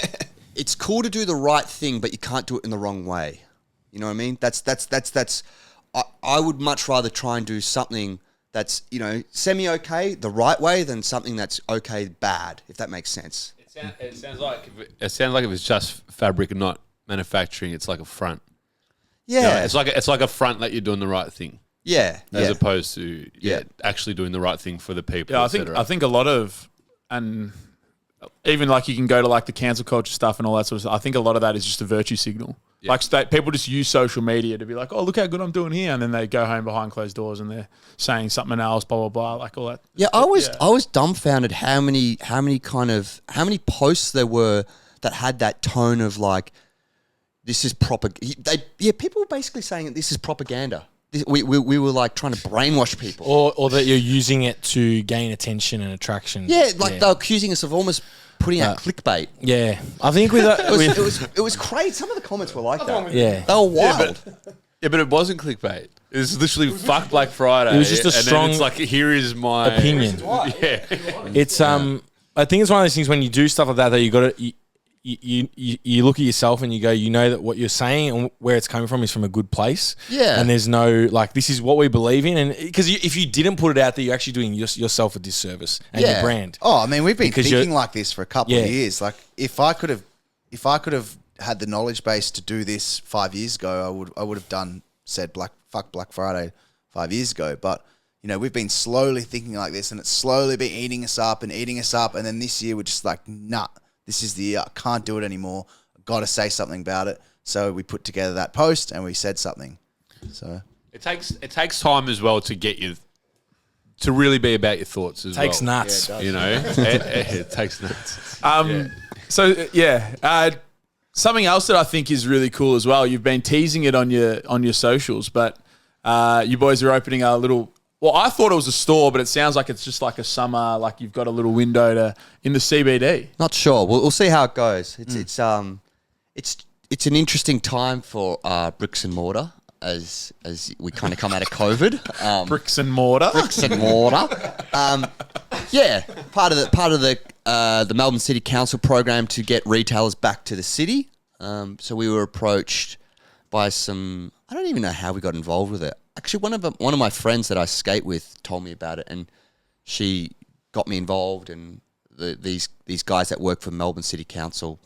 it's cool to do the right thing, but you can't do it in the wrong way. You know what I mean? That's. I would much rather try and do something that's semi okay the right way than something that's okay bad, if that makes sense. It sounds like if it's just fabric and not manufacturing, it's like a front. Yeah, It's like a front that you're doing the right thing, yeah, as yeah. opposed to Yeah. actually doing the right thing for the people. Yeah, et cetera. I think a lot of, and even like you can go to like the cancel culture stuff and all that sort of stuff. I think a lot of that is just a virtue signal. Yeah. Like people just use social media to be like, oh, look how good I'm doing here, and then they go home behind closed doors and they're saying something else, blah blah blah, like all that. Yeah, I was dumbfounded how many posts there were that had that tone of like, this is people were basically saying that this is propaganda. we were like trying to brainwash people. Or that you're using it to gain attention and attraction. Yeah, like they're accusing us of almost putting out clickbait. Yeah, I think with It was crazy. Some of the comments were like that. yeah. They were wild. Yeah, but it wasn't clickbait. It was literally fuck Black Friday. It was just a and strong then it's like, here is my opinion. Yeah. It's I think it's one of those things when you do stuff like that you got to you look at yourself and you go, you know that what you're saying and where it's coming from is from a good place. Yeah. And there's no like this is what we believe in, and because if you didn't put it out there, you're actually doing yourself a disservice and your brand. Oh, I mean, we've been Because thinking like this for a couple Yeah. of years. Like, if I could have had the knowledge base to do this 5 years ago, I would have said fuck Black Friday 5 years ago. But you know, we've been slowly thinking like this, and it's slowly been eating us up, and then this year we're just like, nah, this is the year. I can't do it anymore. I've got to say something about it. So we put together that post and we said something. So It takes time as well to get you to really be about your thoughts as well. Takes nuts. You know, it takes nuts. So something else that I think is really cool as well. You've been teasing it on your socials, but you boys are opening a little. Well, I thought it was a store, but it sounds like it's just like a summer. Like you've got a little window in the CBD. Not sure. We'll see how it goes. It's an interesting time for bricks and mortar as we kind of come out of COVID. Bricks and mortar. Bricks and mortar. Yeah, part of the Melbourne City Council program to get retailers back to the city. So we were approached by some. I don't even know how we got involved with it. Actually, one of my friends that I skate with told me about it, and she got me involved. And these guys that work for Melbourne City Council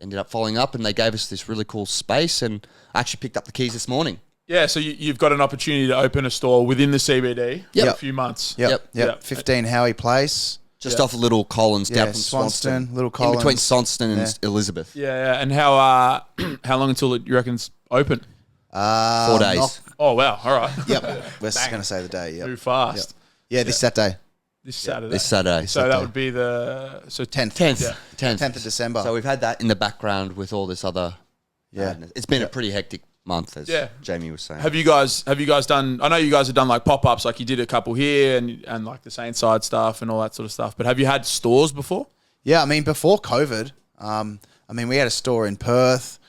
ended up following up, and they gave us this really cool space. And I actually picked up the keys this morning. Yeah, so you've got an opportunity to open a store within the CBD in a few months. Yep. 15 Howie Place. Just off of Little Collins, down from Swanston, Little in between between Swanston and Elizabeth. Yeah. And how long until you reckon it's open? 4 days. Oh wow! All right. Yep. We're just going to say the day. Yep. Move fast. Yeah, this Saturday. This Saturday. This Saturday. So that would be the 10th. 10th of December. So we've had that in the background with all this other madness. It's been a pretty hectic month, as Jamie was saying. Have you guys done? I know you guys have done like pop ups, like you did a couple here, and like the Saint Side stuff and all that sort of stuff. But have you had stores before? Yeah, I mean before COVID, we had a store in Perth,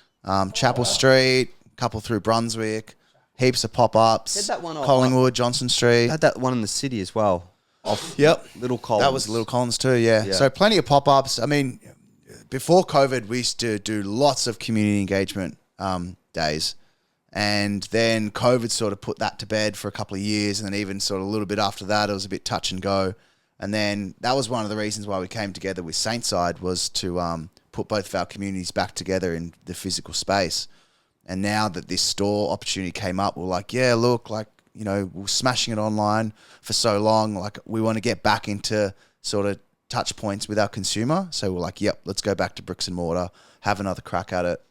Chapel Street, a couple through Brunswick, heaps of pop ups. Had that one Collingwood, Johnson Street. Had that one in the city as well. Yep, Little Collins. That was Little Collins too. Yeah. So plenty of pop ups. I mean, before COVID, we used to do lots of community engagement days. And then COVID sort of put that to bed for a couple of years. And then even sort of a little bit after that, it was a bit touch and go. And then that was one of the reasons why we came together with Saint Side, was to put both of our communities back together in the physical space. And now that this store opportunity came up, we're like, yeah, look, like, you know, we're smashing it online for so long. Like, we want to get back into sort of touch points with our consumer. So we're like, yep, let's go back to bricks and mortar, have another crack at it.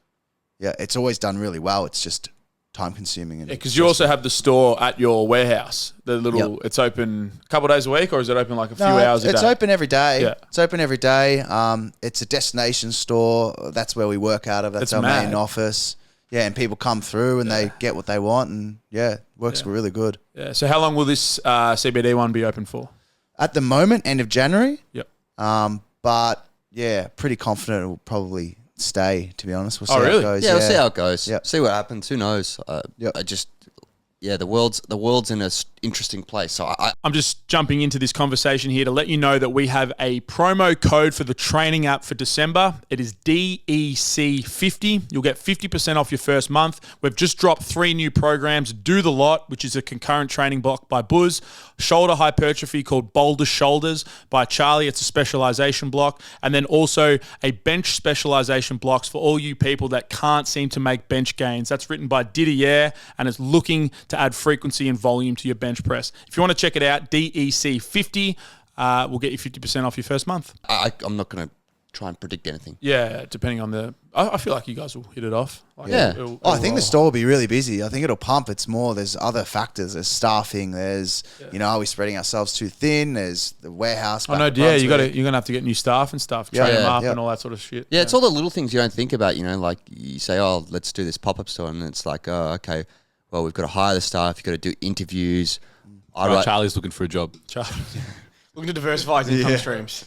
Yeah, it's always done really well. It's just time consuming. Because you also have the store at your warehouse. The little, it's open a couple of days a week, or is it open like a few hours a day? It's open every day. Yeah. It's open every day. It's a destination store. That's where we work out of. That's our main office. Yeah, and people come through and they get what they want, and it works really good. Yeah. So how long will this CBD one be open for? At the moment, end of January. Yep. But yeah, pretty confident it will probably stay, to be honest. We'll see how it goes. Yeah, we'll see how it goes. Yep. See what happens. Who knows? The world's in an interesting place. So I'm just jumping into this conversation here to let you know that we have a promo code for the training app for December. It is DEC50. You'll get 50% off your first month. We've just dropped 3 new programs. Do the Lot, which is a concurrent training block by Buzz. Shoulder hypertrophy called Boulder Shoulders by Charlie. It's a specialization block. And then also a bench specialization blocks for all you people that can't seem to make bench gains. That's written by Didier, and it's looking to add frequency and volume to your bench press. If you want to check it out, DEC50 will get you 50% off your first month. I'm not going to try and predict anything. Yeah, depending on the... I feel like you guys will hit it off. Like I think the store will be really busy. I think it'll pump. It's more, there's other factors. There's staffing. There's, are we spreading ourselves too thin? There's the warehouse. I know, you're going to have to get new staff and stuff, train them up and all that sort of shit. Yeah, it's all the little things you don't think about, like you say, oh, let's do this pop-up store. And it's like, oh, okay, well, we've got to hire the staff. You've got to do interviews. Right, Charlie's looking for a job. Looking to diversify his income streams.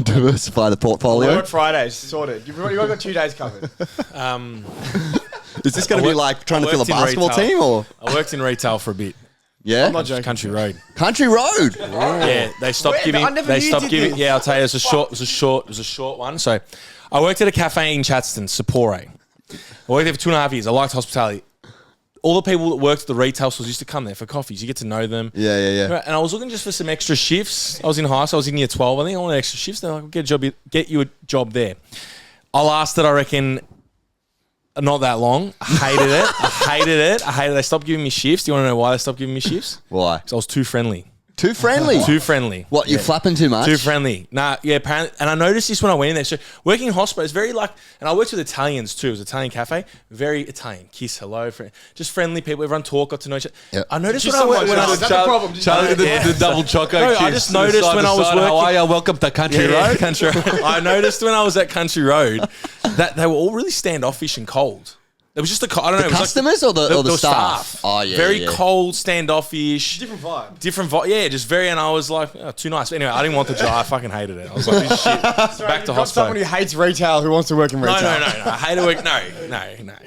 Diversify the portfolio. Work Fridays, sorted. You've already got 2 days covered. Is this going to be like trying to fill a basketball team or? I worked in retail for a bit. Yeah, Country Road. Country Road. Yeah, they stopped giving. I never They knew you stopped did giving. this. Yeah, I'll tell you, it was a short one. So, I worked at a cafe in Chatston, Sapore. I worked there for 2.5 years. I liked hospitality. All the people that worked at the retail stores used to come there for coffees. You get to know them. Yeah. And I was looking just for some extra shifts. I was in high school. I was in year 12. I think I wanted extra shifts. They're like, get you a job there. I lasted, I reckon, not that long. I hated it. They stopped giving me shifts. Do you want to know why they stopped giving me shifts? Why? Because I was too friendly. Too friendly. Too friendly. What? You're flapping too much? Too friendly. Nah, yeah, apparently. And I noticed this when I went in there. So working in hospital is very like, and I worked with Italians too. It was an Italian cafe. Very Italian. Kiss, hello, just friendly people. Everyone talk, got to know each other. Yep. I noticed Just when I went, someone- when I is that the problem? Charlie, the double choco No, kiss. I just noticed Side when to I was side. working. How are you? Welcome to Country Road. Country Road. I noticed when I was at Country Road that they were all really standoffish and cold. It was just I don't know. The it was customers or the staff? Oh, yeah. Very yeah. cold, standoffish. Different vibe. Different vibe. Yeah, just very. And I was like, oh, too nice. But anyway, I didn't want the job. I fucking hated it. I was like, this shit. Back to Got someone hospital. who hates retail who wants to work in retail. No. I hate it. No.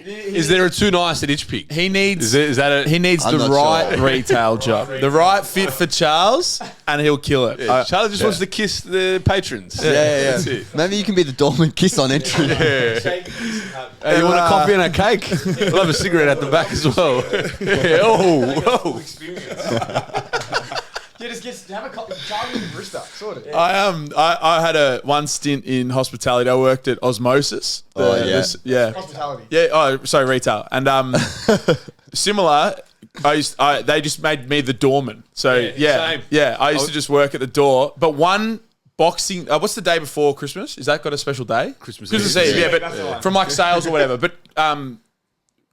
Is there a too nice at ICHPIG? He needs. Is that a? He needs I'm the not right sure. retail job, the right fit for Charles, and he'll kill it. Charlie just wants to kiss the patrons. Yeah. That's it. Maybe you can be the doorman kiss on entry. Hey, you want a coffee and a cake? We'll have a cigarette at the back as well. Yeah. Oh. Yeah, just have a coffee. Charlie and barista, sorted. I had one stint in hospitality. I worked at Osmosis. Yeah. Hospitality. Yeah. Oh, sorry, retail. And similar. They just made me the doorman. So same. I used to just work at the door. But one boxing. What's the day before Christmas? Is that got a special day? Christmas Eve. Yeah, That's the but one. from like sales or whatever. But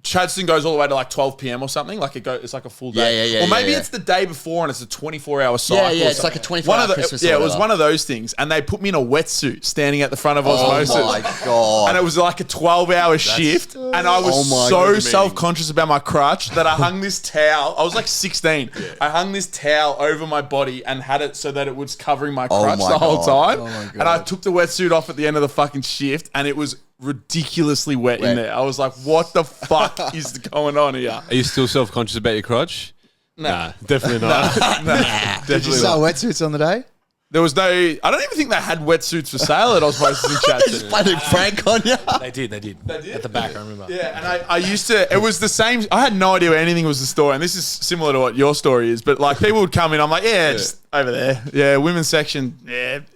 Chadston goes all the way to like 12 p.m. or something. Like it's like a full day. Yeah, Or maybe yeah. it's the day before and it's a 24-hour cycle. Yeah, or it's like a something. 24-hour Christmas or Yeah, it was whatever. one of those things. And they put me in a wetsuit standing at the front of Oh Osmosis. my God. And it was like a 12-hour shift. And I was Oh my so God. self-conscious about my crutch that I hung this towel. I was like 16. I hung this towel over my body and had it so that it was covering my crutch my the whole God. time. And I took the wetsuit off at the end of the fucking shift and it was ridiculously wet in there. I was like, what the fuck is going on here? Are you still self-conscious about your crotch? Nah, definitely not. Did you Definitely sell not. wetsuits on the day? There was no, I don't even think they had wetsuits for sale at Osmosis in Chatston. Played Frank on you. They did. At the back, I remember. Yeah, and I used to, it was the same, I had no idea anything was the story, and this is similar to what your story is, but like people would come in, I'm like, just over there. Yeah, women's section,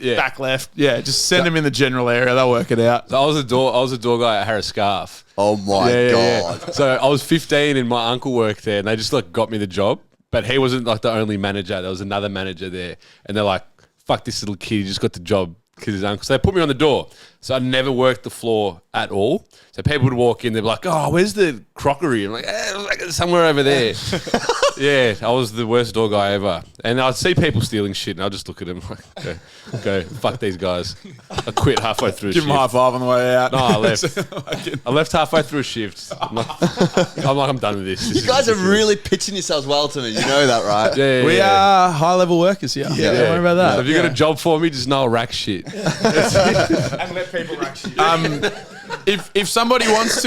back left. Yeah, just send them in the general area, they'll work it out. So I was a door guy at Harris Scarf. Oh my God. So I was 15 and my uncle worked there and they just like got me the job. But he wasn't like the only manager. There was another manager there. And they're like, fuck this little kid, he just got the job because his uncle. So they put me on the door. So I never worked the floor at all. So people would walk in, they'd be like, oh, where's the crockery? I'm like, somewhere over there. Yeah, I was the worst door guy ever. And I'd see people stealing shit and I'd just look at them like, go, fuck these guys. I quit halfway through a Give shift. them a high five on the way out. No, I left. I left halfway through a shift. I'm done with this. You guys are really pitching yourselves well to me. You know that, right? Yeah, We are high-level workers here. Yeah, don't worry about that. So if you got a job for me, just know I'll rack shit. And let people rack shit. If somebody wants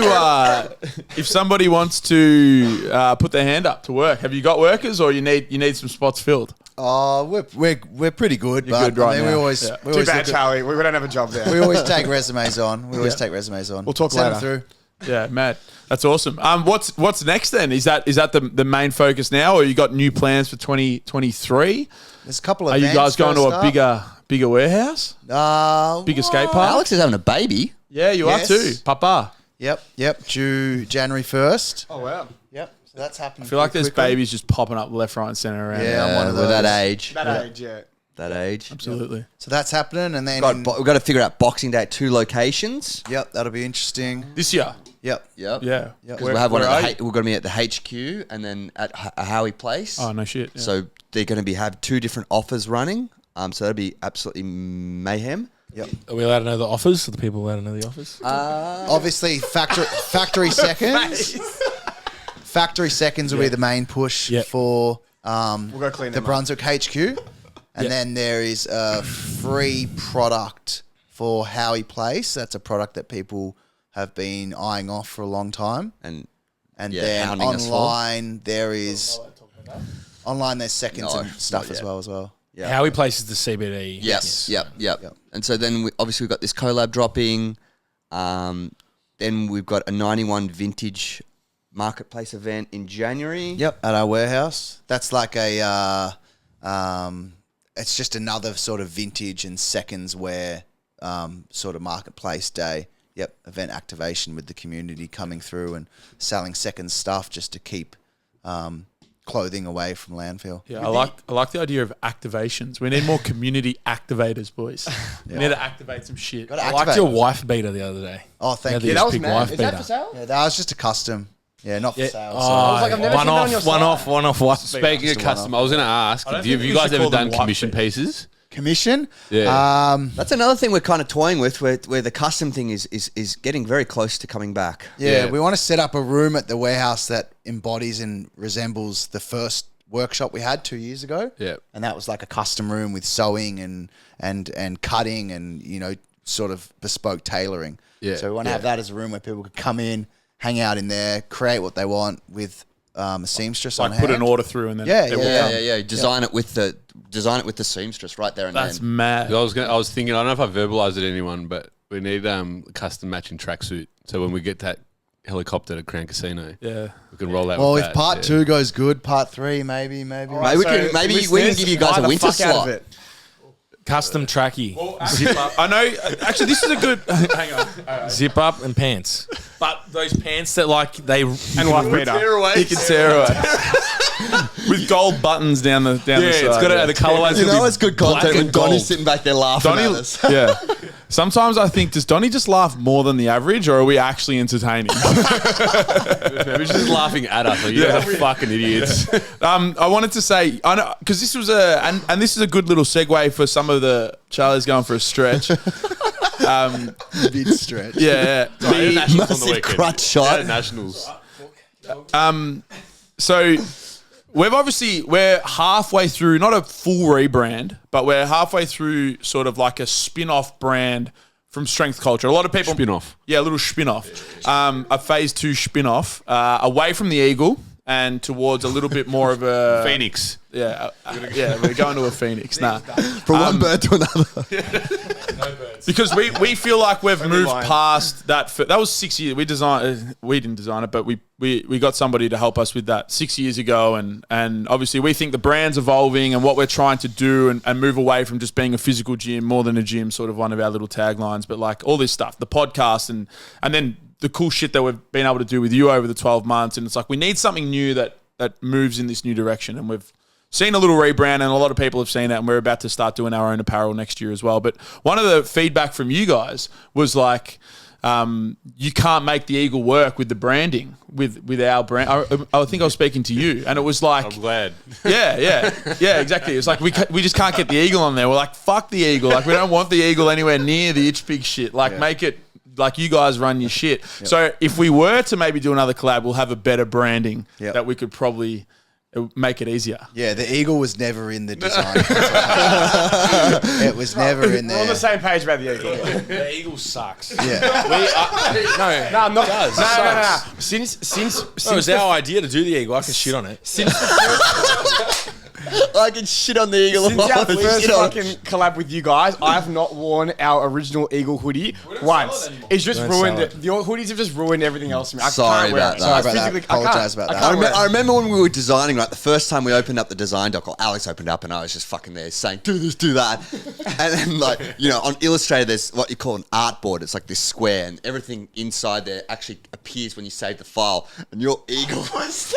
to put their hand up to work, have you got workers or you need some spots filled? Oh, we're pretty good. You're But good right I mean, now. we always Yeah. we Too always bad, look at- Charlie. We don't have a job there. we always take resumes on. We always take resumes on. We'll talk Send later. them through. Yeah, Matt. That's awesome. What's next then? Is that the main focus now, or you got new plans for 2023? There's a couple of. Are you events guys going to first a bigger warehouse? Bigger Bigger skate park? Alex is having a baby. Yeah, you Yes. are too, Papa. Yep. Due January 1st. Oh, wow. Yep. So that's happening. I feel like there's babies just popping up left, right, and center around. Yeah, I'm one of with that those. age. That age, yeah. That age. Absolutely. So that's happening, and then We've got to figure out Boxing Day at 2 locations. yep, that'll be interesting. This year. Yep. Yep. Yeah. Yep. Because we'll have one where at are the you? we're going to be at the HQ and then at a Howie Place. Oh no shit. Yeah. So they're going to have 2 different offers running. So that'll be absolutely mayhem. Yep. Are we allowed to know the offers? Are the people allowed to know the offers? Obviously, factory seconds. factory seconds will be the main push for We'll go clean the them up. Brunswick HQ. And then there is a free product for Howie Place. That's a product that people have been eyeing off for a long time. And then hounding us for. online there's seconds and stuff as well. Yeah. Howie Place is the CBD. Yes. Yep. And so then obviously we've got this collab dropping. Then we've got a 91 vintage marketplace event in January. Yep, at our warehouse. That's like a it's just another sort of vintage and seconds wear sort of marketplace day. Yep, event activation with the community coming through and selling seconds stuff just to keep clothing away from landfill. Yeah, I like the idea of activations. We need more community activators, boys. We need to activate some shit. Gotta I liked activate. your wife beater the other day. Oh, thank the you. That was big mad. wife Is that beater. for sale? Yeah, that was just a custom. Yeah, not for sale. Oh, So. I was like, I've never seen that on your one off wife beater. Speaking of custom, I was going to ask, don't have think you we guys should ever call them done white commission beaters. pieces? Commission? Yeah. That's another thing we're kind of toying with, where the custom thing is getting very close to coming back. Yeah, Yeah. we want to set up a room at the warehouse that embodies and resembles the first workshop we had 2 years ago. Yeah. And that was like a custom room with sewing and cutting and, sort of bespoke tailoring. Yeah. So we want to have that as a room where people could come in, hang out in there, create what they want with a seamstress on Like put hand. an order through and then Yeah, they will yeah, come. Yeah. Design it with the seamstress right there and That's then. mad. I was thinking, I don't know if I verbalized it to anyone, but we need a custom matching tracksuit. So when we get that helicopter to Crown Casino, Yeah. we can roll that. Well, with if that. part Yeah. 2 goes good, part 3 maybe. Maybe we can give you guys buy a the winter fuck out of slot. it. Custom trackie. I know. Actually, this is a good. Hang on. Zip up and pants. But those pants that they And wife beater. You can tear away. With gold buttons down the side. it's got the colorways. You will know be it's good black content when and gold. Donnie's sitting back there laughing Donnie, at us. yeah. Sometimes I think, does Donnie just laugh more than the average, or are we actually entertaining? Maybe she's just laughing at us. Like, you guys are fucking idiots. I wanted to say, I know, because this was and this is a good little segue for some of the Charlie's going for a stretch. Big stretch. Yeah. Sorry, The- Nationals on the massive weekend. crutch shot. Yeah, Nationals. So we're halfway through, not a full rebrand, but we're halfway through sort of like a spin-off brand from Strength Culture. A lot of people Spin-off. Yeah, a little spin-off. A phase 2 spin-off, away from the Eagle and towards a little bit more of a Phoenix. Yeah, we're going to a Phoenix. Nah. From one bird to another. Because we feel like we've moved line. past that. That was 6 years. We didn't design it, but we got somebody to help us with that 6 years ago, and obviously we think the brand's evolving and what we're trying to do and move away from just being a physical gym, more than a gym, sort of one of our little taglines. But like all this stuff, the podcast and then the cool shit that we've been able to do with you over the 12 months, and it's like we need something new that moves in this new direction, and we've seen a little rebrand, and a lot of people have seen it, and we're about to start doing our own apparel next year as well. But one of the feedback from you guys was like, you can't make the Eagle work with the branding, with our brand. I think I was speaking to you, and it was like, I'm glad. yeah, exactly. It's like we just can't get the Eagle on there. We're like, fuck the Eagle. Like, we don't want the Eagle anywhere near the ICHPIG shit. Like, make it like you guys run your shit. So if we were to maybe do another collab, we'll have a better branding that we could probably make it easier. Yeah, the Eagle was never in the design. It was never in We're on the there. same page about the Eagle. The Eagle sucks. Yeah. No, I'm not. No. Since It was our idea to do the Eagle. I can shit on it. I can shit on the Eagle. Since our Please first shit on- fucking collab with you guys, I have not worn our original Eagle hoodie once. It's just Don't ruined sell it. The hoodies have just ruined everything else for me. I Sorry can't wear about it. that. Sorry I about that. physically- I can't. Apologise about I that. can't wear it. I remember when we were designing, right, the first time we opened up the design doc, or Alex opened up, and I was just fucking there saying, do this, do that. And then, like, on Illustrator, there's what you call an artboard. It's like this square, and everything inside there actually appears when you save the file. And your Eagle was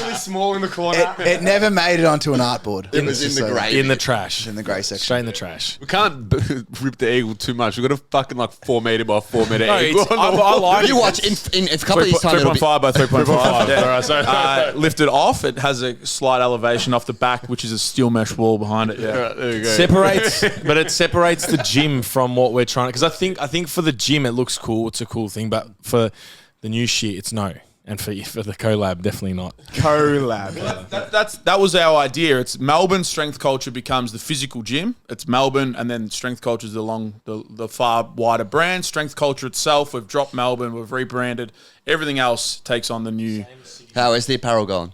really small in the corner. It never made it onto an artboard. It was in the grey. In the trash. In the grey section. Straight in the trash. We can't rip the Eagle too much. We've got a fucking like 4 meter by 4 meter No, Eagle. it's- on the I wall. like You watch, in a couple of years' time, it'll be... 3.5 by 3.5. Yeah. All right, so Lifted off. It has a slight elevation off the back, which is a steel mesh wall behind it. Yeah. All right, there you go. Separates, but it separates the gym from what we're trying. Because I think for the gym it looks cool. It's a cool thing, but for the new shit, it's no. And for the COLLAB, definitely not. COLLAB. That was our idea. It's Melbourne strength culture becomes the physical gym. It's Melbourne, and then strength culture is along the far wider brand. Strength culture itself, we've dropped Melbourne, we've rebranded. Everything else takes on the new. How is the apparel going?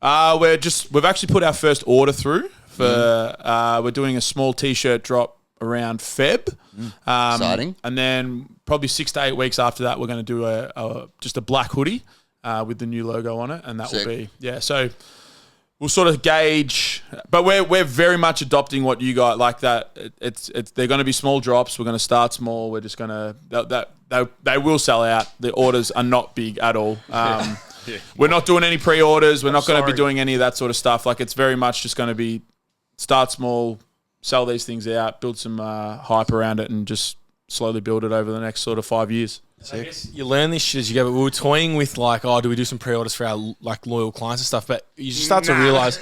We've actually put our first order through for. We're doing a small T-shirt drop around Feb. Exciting. And then probably 6 to 8 weeks after that, we're going to do just a black hoodie with the new logo on it, and that Sick. will be So we'll sort of gauge, but we're very much adopting what you got like that. It's they're going to be small drops. We're going to start small. We're just going to they will sell out. The orders are not big at all. We're not doing any pre-orders. We're not going to be doing any of that sort of stuff. Like, it's very much just going to be start small, sell these things out, build some hype around it, and just slowly build it over the next sort of 5 years. I guess you learn this shit as you go. But we were toying with like, oh, do we do some pre-orders for our like loyal clients and stuff? But you just start to realize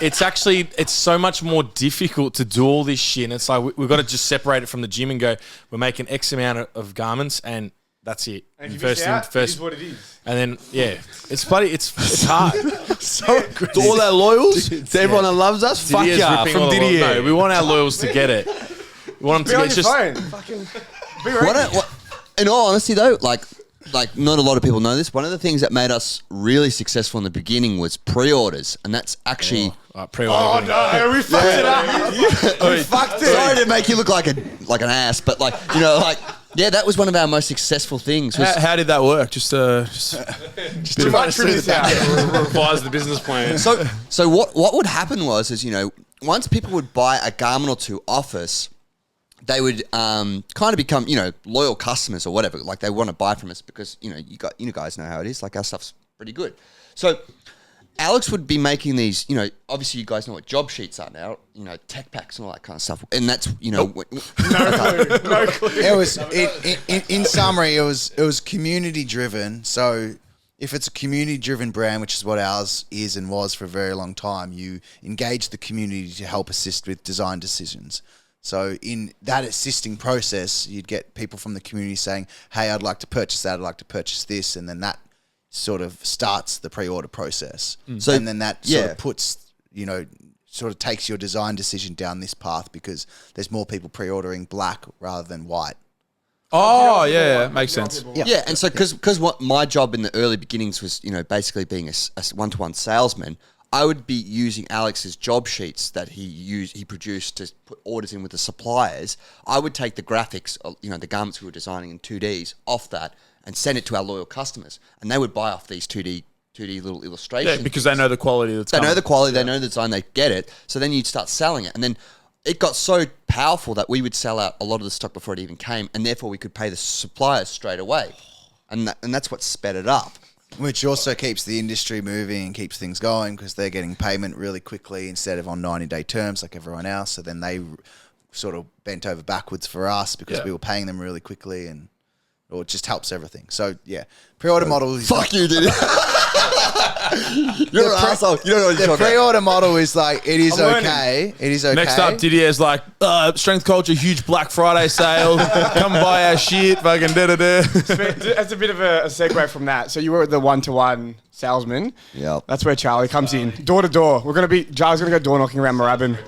it's so much more difficult to do all this shit. And it's like we've got to just separate it from the gym and go, we're making X amount of garments and that's it. And first it is what it is. And then it's bloody, it's hard. To all our loyals, to everyone that loves us, fuck Didier's yeah, ripping from all the Didier. No, we want our loyals to get it. We want them Be to on get your just. phone. Fucking be ready. In all honesty, though, like not a lot of people know this. One of the things that made us really successful in the beginning was pre-orders, and that's actually. Pre-order. No, we fucked it up. We fucked it. Sorry to make you look like an ass, but that was one of our most successful things. How did that work? Just Too much for this out. Revise the business plan. So what would happen was once people would buy a garment or two off us, they would kind of become loyal customers or whatever. Like, they want to buy from us because you guys know how it is. Like, our stuff's pretty good. So Alex would be making these, obviously you guys know what job sheets are now, tech packs and all that kind of stuff. And that's, No clue. It was in summary, it was community driven. So if it's a community driven brand, which is what ours is and was for a very long time, you engage the community to help assist with design decisions. So in that assisting process, you'd get people from the community saying, hey, I'd like to purchase that, I'd like to purchase this, and then that sort of starts the pre-order process. So, and then that sort of puts, sort of takes your design decision down this path because there's more people pre-ordering black rather than white. Oh, yeah, makes sense. Yeah, and so because what my job in the early beginnings was, basically being a one-to-one salesman, I would be using Alex's job sheets that he produced to put orders in with the suppliers. I would take the graphics, the garments we were designing in 2Ds off that and send it to our loyal customers, and they would buy off these 2D little illustrations. Yeah, because they know the quality that's They coming. know the quality, they know the design, they get it. So then you'd start selling it, and then it got so powerful that we would sell out a lot of the stock before it even came, and therefore we could pay the suppliers straight away, and that's what sped it up. Which also keeps the industry moving and keeps things going because they're getting payment really quickly instead of on 90-day terms like everyone else. So then they sort of bent over backwards for us because we were paying them really quickly, and it just helps everything. So yeah, pre-order model is Fuck you, dude. You're an asshole. You don't know what you're the talking about. pre-order model is like it is okay. It is okay. Next up, Didier's like, Strength Culture, huge Black Friday sale. Come buy our shit. Fucking da-da-da. That's a bit of a segue from that. So you were the one-to-one salesman. Yep. That's where Charlie comes in. Door to door. Charlie's going to go door knocking around Moorabbin.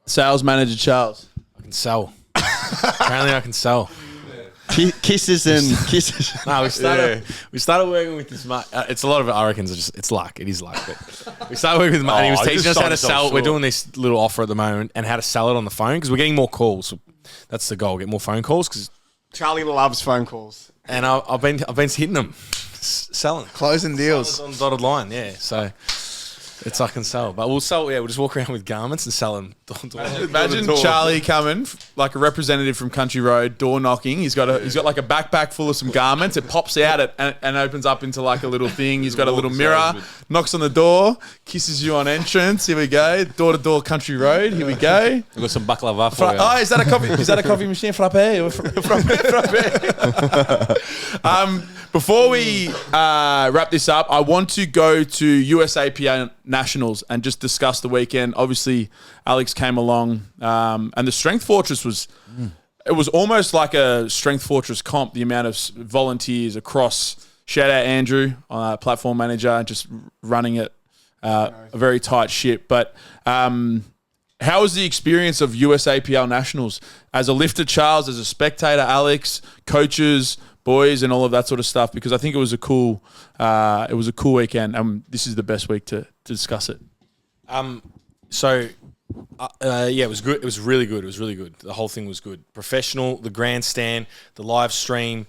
Sales manager Charles. I can sell. Apparently I can sell. Kisses and kisses. No, we started working with this mate. It's a lot of it, I reckon, it's luck. It is luck. But we started working with the mate and he was teaching us how to sell. We're doing this little offer at the moment and how to sell it on the phone because we're getting more calls. So that's the goal, get more phone calls. Cause, Charlie loves phone calls. and I've been hitting them, selling. Closing deals. On the dotted line, yeah. So it's I can sell. But we'll sell, we'll just walk around with garments and sell them. Imagine Charlie coming like a representative from Country Road, door knocking. He's got like a backpack full of some garments. It pops out and opens up into like a little thing. He's got a little mirror, knocks on the door, kisses you on entrance. Here we go. Door to door Country Road. Here we go. We've got some baklava for you. Oh, is that a coffee? Is that a coffee machine? Frappe? Before we wrap this up, I want to go to USAPL Nationals and just discuss the weekend. Obviously, Alex came along, and the Strength Fortress was it was almost like a Strength Fortress comp. The amount of volunteers across Shout out Andrew, platform manager, just running it a very tight ship. But how was the experience of USAPL Nationals as a lifter, Charles, as a spectator, Alex, coaches, boys, and all of that sort of stuff? Because I think it was a cool weekend, and this is the best week to discuss it. It was good. It was really good. It was really good. The whole thing was good. Professional, the grandstand, the live stream,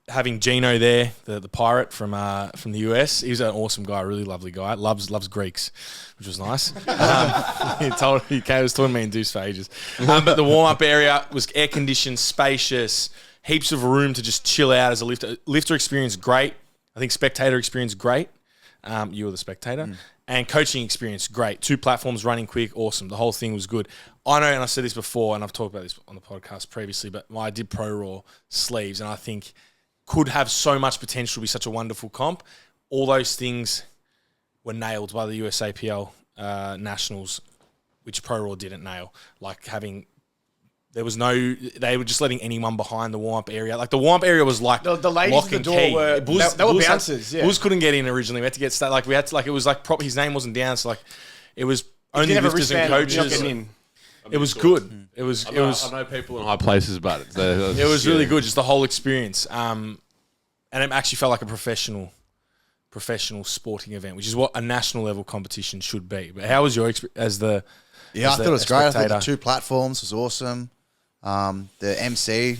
having Gino there, the pirate from the US. He's an awesome guy, really lovely guy. Loves Greeks, which was nice. He was telling me in Deuce for ages. But the warm up area was air conditioned, spacious, heaps of room to just chill out as a lifter. Lifter experience great. I think spectator experience great. You were the spectater. And coaching experience, great. 2 platforms running quick, awesome. The whole thing was good. I know, and I've said this before, and I've talked about this on the podcast previously, but I did Pro Raw sleeves, and I think could have so much potential to be such a wonderful comp. All those things were nailed by the USAPL Nationals, which Pro Raw didn't nail. Like they were just letting anyone behind the warm-up area. Like the warm-up area was like the ladies lock at the and door key. were they were bouncers. Bulls couldn't get in originally. We had to get started. Like we had to. Like it was like his name wasn't down. So like it was only lifters and coaches. It was good. It was. I know people in high places, but it was really good. Just the whole experience. And it actually felt like a professional sporting event, which is what a national level competition should be. But how was your experience as the? Yeah, I thought it was great. I thought the 2 platforms was awesome. The MC,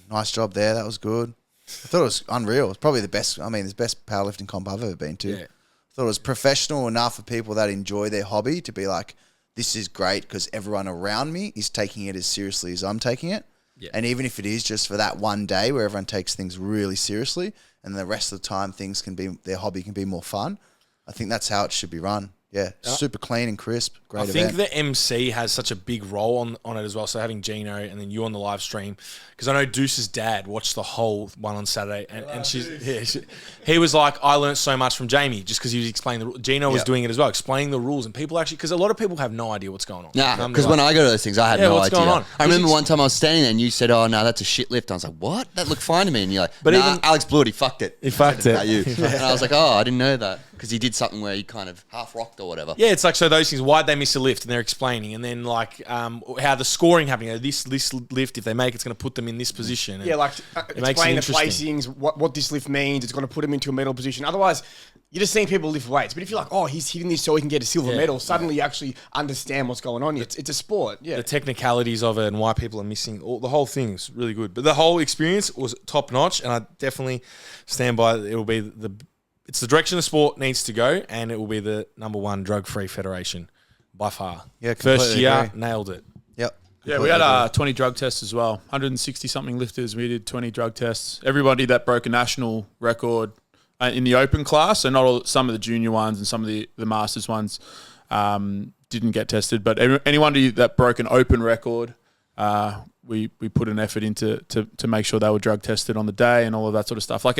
nice job there. That was good. I thought it was unreal. It was probably the best. I mean, it's the best powerlifting comp I've ever been to. Yeah. I thought it was professional enough for people that enjoy their hobby to be like, this is great because everyone around me is taking it as seriously as I'm taking it. Yeah. And even if it is just for that one day where everyone takes things really seriously and the rest of the time their hobby can be more fun, I think that's how it should be run. Yeah, super clean and crisp. Great event. I think the MC has such a big role on it as well. So having Gino and then you on the live stream, because I know Deuce's dad watched the whole one on Saturday, and he was like, I learned so much from Jamie just because he was explaining the rules. Gino was doing it as well, explaining the rules, and people actually, because a lot of people have no idea what's going on. Nah, because when I go to those things, I had no what's idea. going on? I remember one time I was standing there and you said, "Oh no, that's a shit lift." I was like, "What? That looked fine to me." And you're like, "But even Alex blew it. He fucked it. He fucked it. About you." And I was like, "Oh, I didn't know that." Because he did something where he kind of half rocked or whatever. Yeah, it's like, so those things, why'd they miss a lift? And they're explaining. And then like how the scoring happening. This lift, if they make, it's going to put them in this position. Yeah, like explain the placings, what this lift means. It's going to put them into a medal position. Otherwise, you're just seeing people lift weights. But if you're like, oh, he's hitting this so he can get a silver medal, suddenly you actually understand what's going on. It's a sport. Yeah, the technicalities of it and why people are missing. The whole thing's really good. But the whole experience was top notch, and I definitely stand by it. Will be it's the direction the sport needs to go, and it will be the #1 drug-free federation by far. Yeah, first year, agree. Nailed it. Yep. Yeah, we had 20 drug tests as well. 160-something lifters. We did 20 drug tests. Everybody that broke a national record in the open class, so not all, some of the junior ones and some of the masters ones didn't get tested. But anyone that broke an open record, we put an effort into to make sure they were drug tested on the day and all of that sort of stuff. Like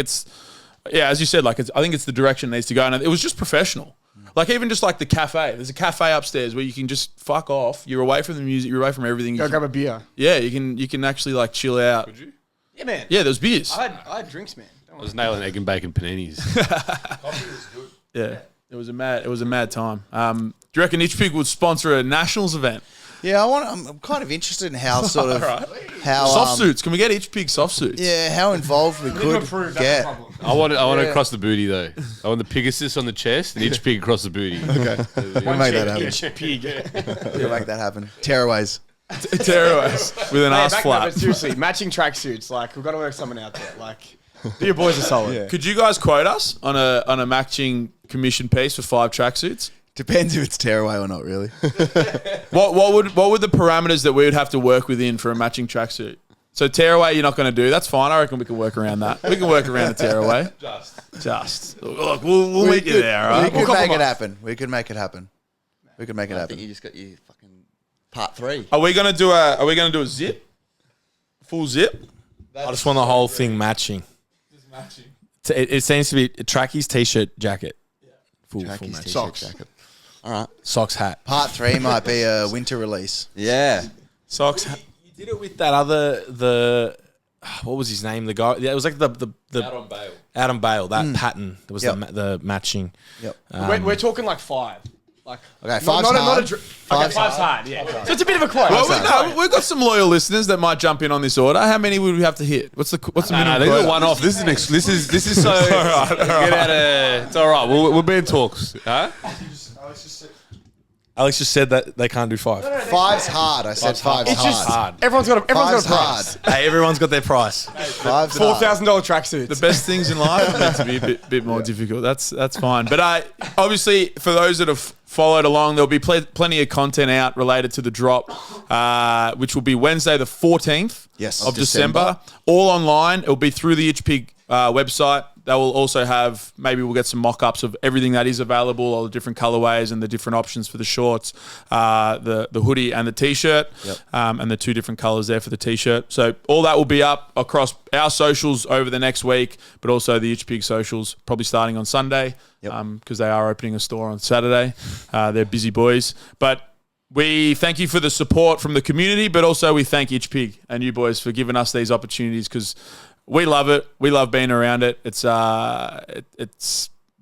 as you said, I think it's the direction it needs to go. And it was just professional. Like even just like the cafe. There's a cafe upstairs where you can just fuck off. You're away from the music. You're away from everything. Go grab a beer. Yeah, you can actually like chill out. Could you? Yeah, man. Yeah, there's beers. I had drinks, man. I was nailing egg and bacon paninis. Coffee was good. Yeah. It was a mad time. Do you reckon ICHPIG would sponsor a nationals event? Yeah, I'm kind of interested in how sort of how Soft suits. Can we get ICHPIG soft suits? Yeah, how involved we could get. I want it across the booty though. I want the Pegasus on the chest and each pig across the booty. Okay, we'll make that happen. Each pig. We'll make that happen. Tearaways. Tearaways with an ass flap. Seriously, matching tracksuits. Like we've got to work something out there. Like your boys are solid. Yeah. Could you guys quote us on a matching commission piece for 5 tracksuits? Depends if it's tearaway or not, really. What would the parameters that we would have to work within for a matching tracksuit? So tearaway, you're not going to do. That's fine. I reckon we can work around that. We can work around a tearaway. Just. Look, we'll meet you there. All right? We could make it happen. We could make it happen. I think you just got your fucking part 3. Are we going to do a zip? Full zip? I just want the whole thing matching. Just matching. It seems to be a trackies, t-shirt, jacket. Full match. Socks. Jacket. All right. Socks, hat. Part 3 might be a winter release. Yeah. Socks. You did it with that other what was his name? The guy. Yeah, it was like the Adam Bale. That pattern. There was the matching. Yep. We're talking like 5. Like, Okay, five's hard. Five's hard, yeah. So it's a bit of a quote. Well, we've got some loyal listeners that might jump in on this order. How many would we have to hit? What's the minimum? They quota? got one off. This is so. Get out of. It's all right. We'll be in talks. Huh? Alex just said that they can't do 5. Five's hard. I said five's It's just hard. everyone's got a Five's price. Hey, everyone's got their price. Five's hard. $4,000 tracksuits. The best things in life are meant to be a bit more difficult. That's fine. But obviously, for those that have followed along, there'll be plenty of content out related to the drop, which will be Wednesday the 14th of December. All online. It'll be through the ICHPIG website. They will also have, maybe we'll get some mock-ups of everything that is available, all the different colorways and the different options for the shorts, the hoodie and the T-shirt, and the 2 different colors there for the T-shirt. So all that will be up across our socials over the next week, but also the ICHPIG socials, probably starting on Sunday, because they are opening a store on Saturday. They're busy boys. But we thank you for the support from the community, but also we thank ICHPIG and you boys for giving us these opportunities, because we love it. We love being around it. It's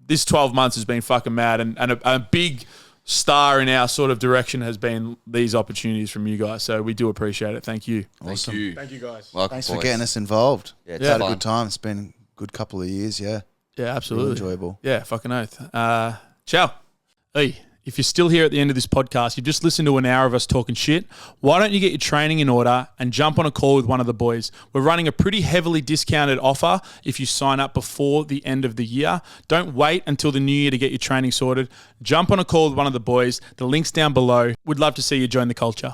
this 12 months has been fucking mad, and a big star in our sort of direction has been these opportunities from you guys. So we do appreciate it. Thank you. Thank you. Thank you, guys. Welcome, Thanks boys. for getting us involved. Yeah, It's had a fun. good time. It's been a good couple of years, yeah. Yeah, absolutely. Really enjoyable. Yeah, fucking oath. Ciao. Hey, if you're still here at the end of this podcast, you've just listened to an hour of us talking shit, why don't you get your training in order and jump on a call with one of the boys? We're running a pretty heavily discounted offer if you sign up before the end of the year. Don't wait until the new year to get your training sorted. Jump on a call with one of the boys. The link's down below. We'd love to see you join the culture.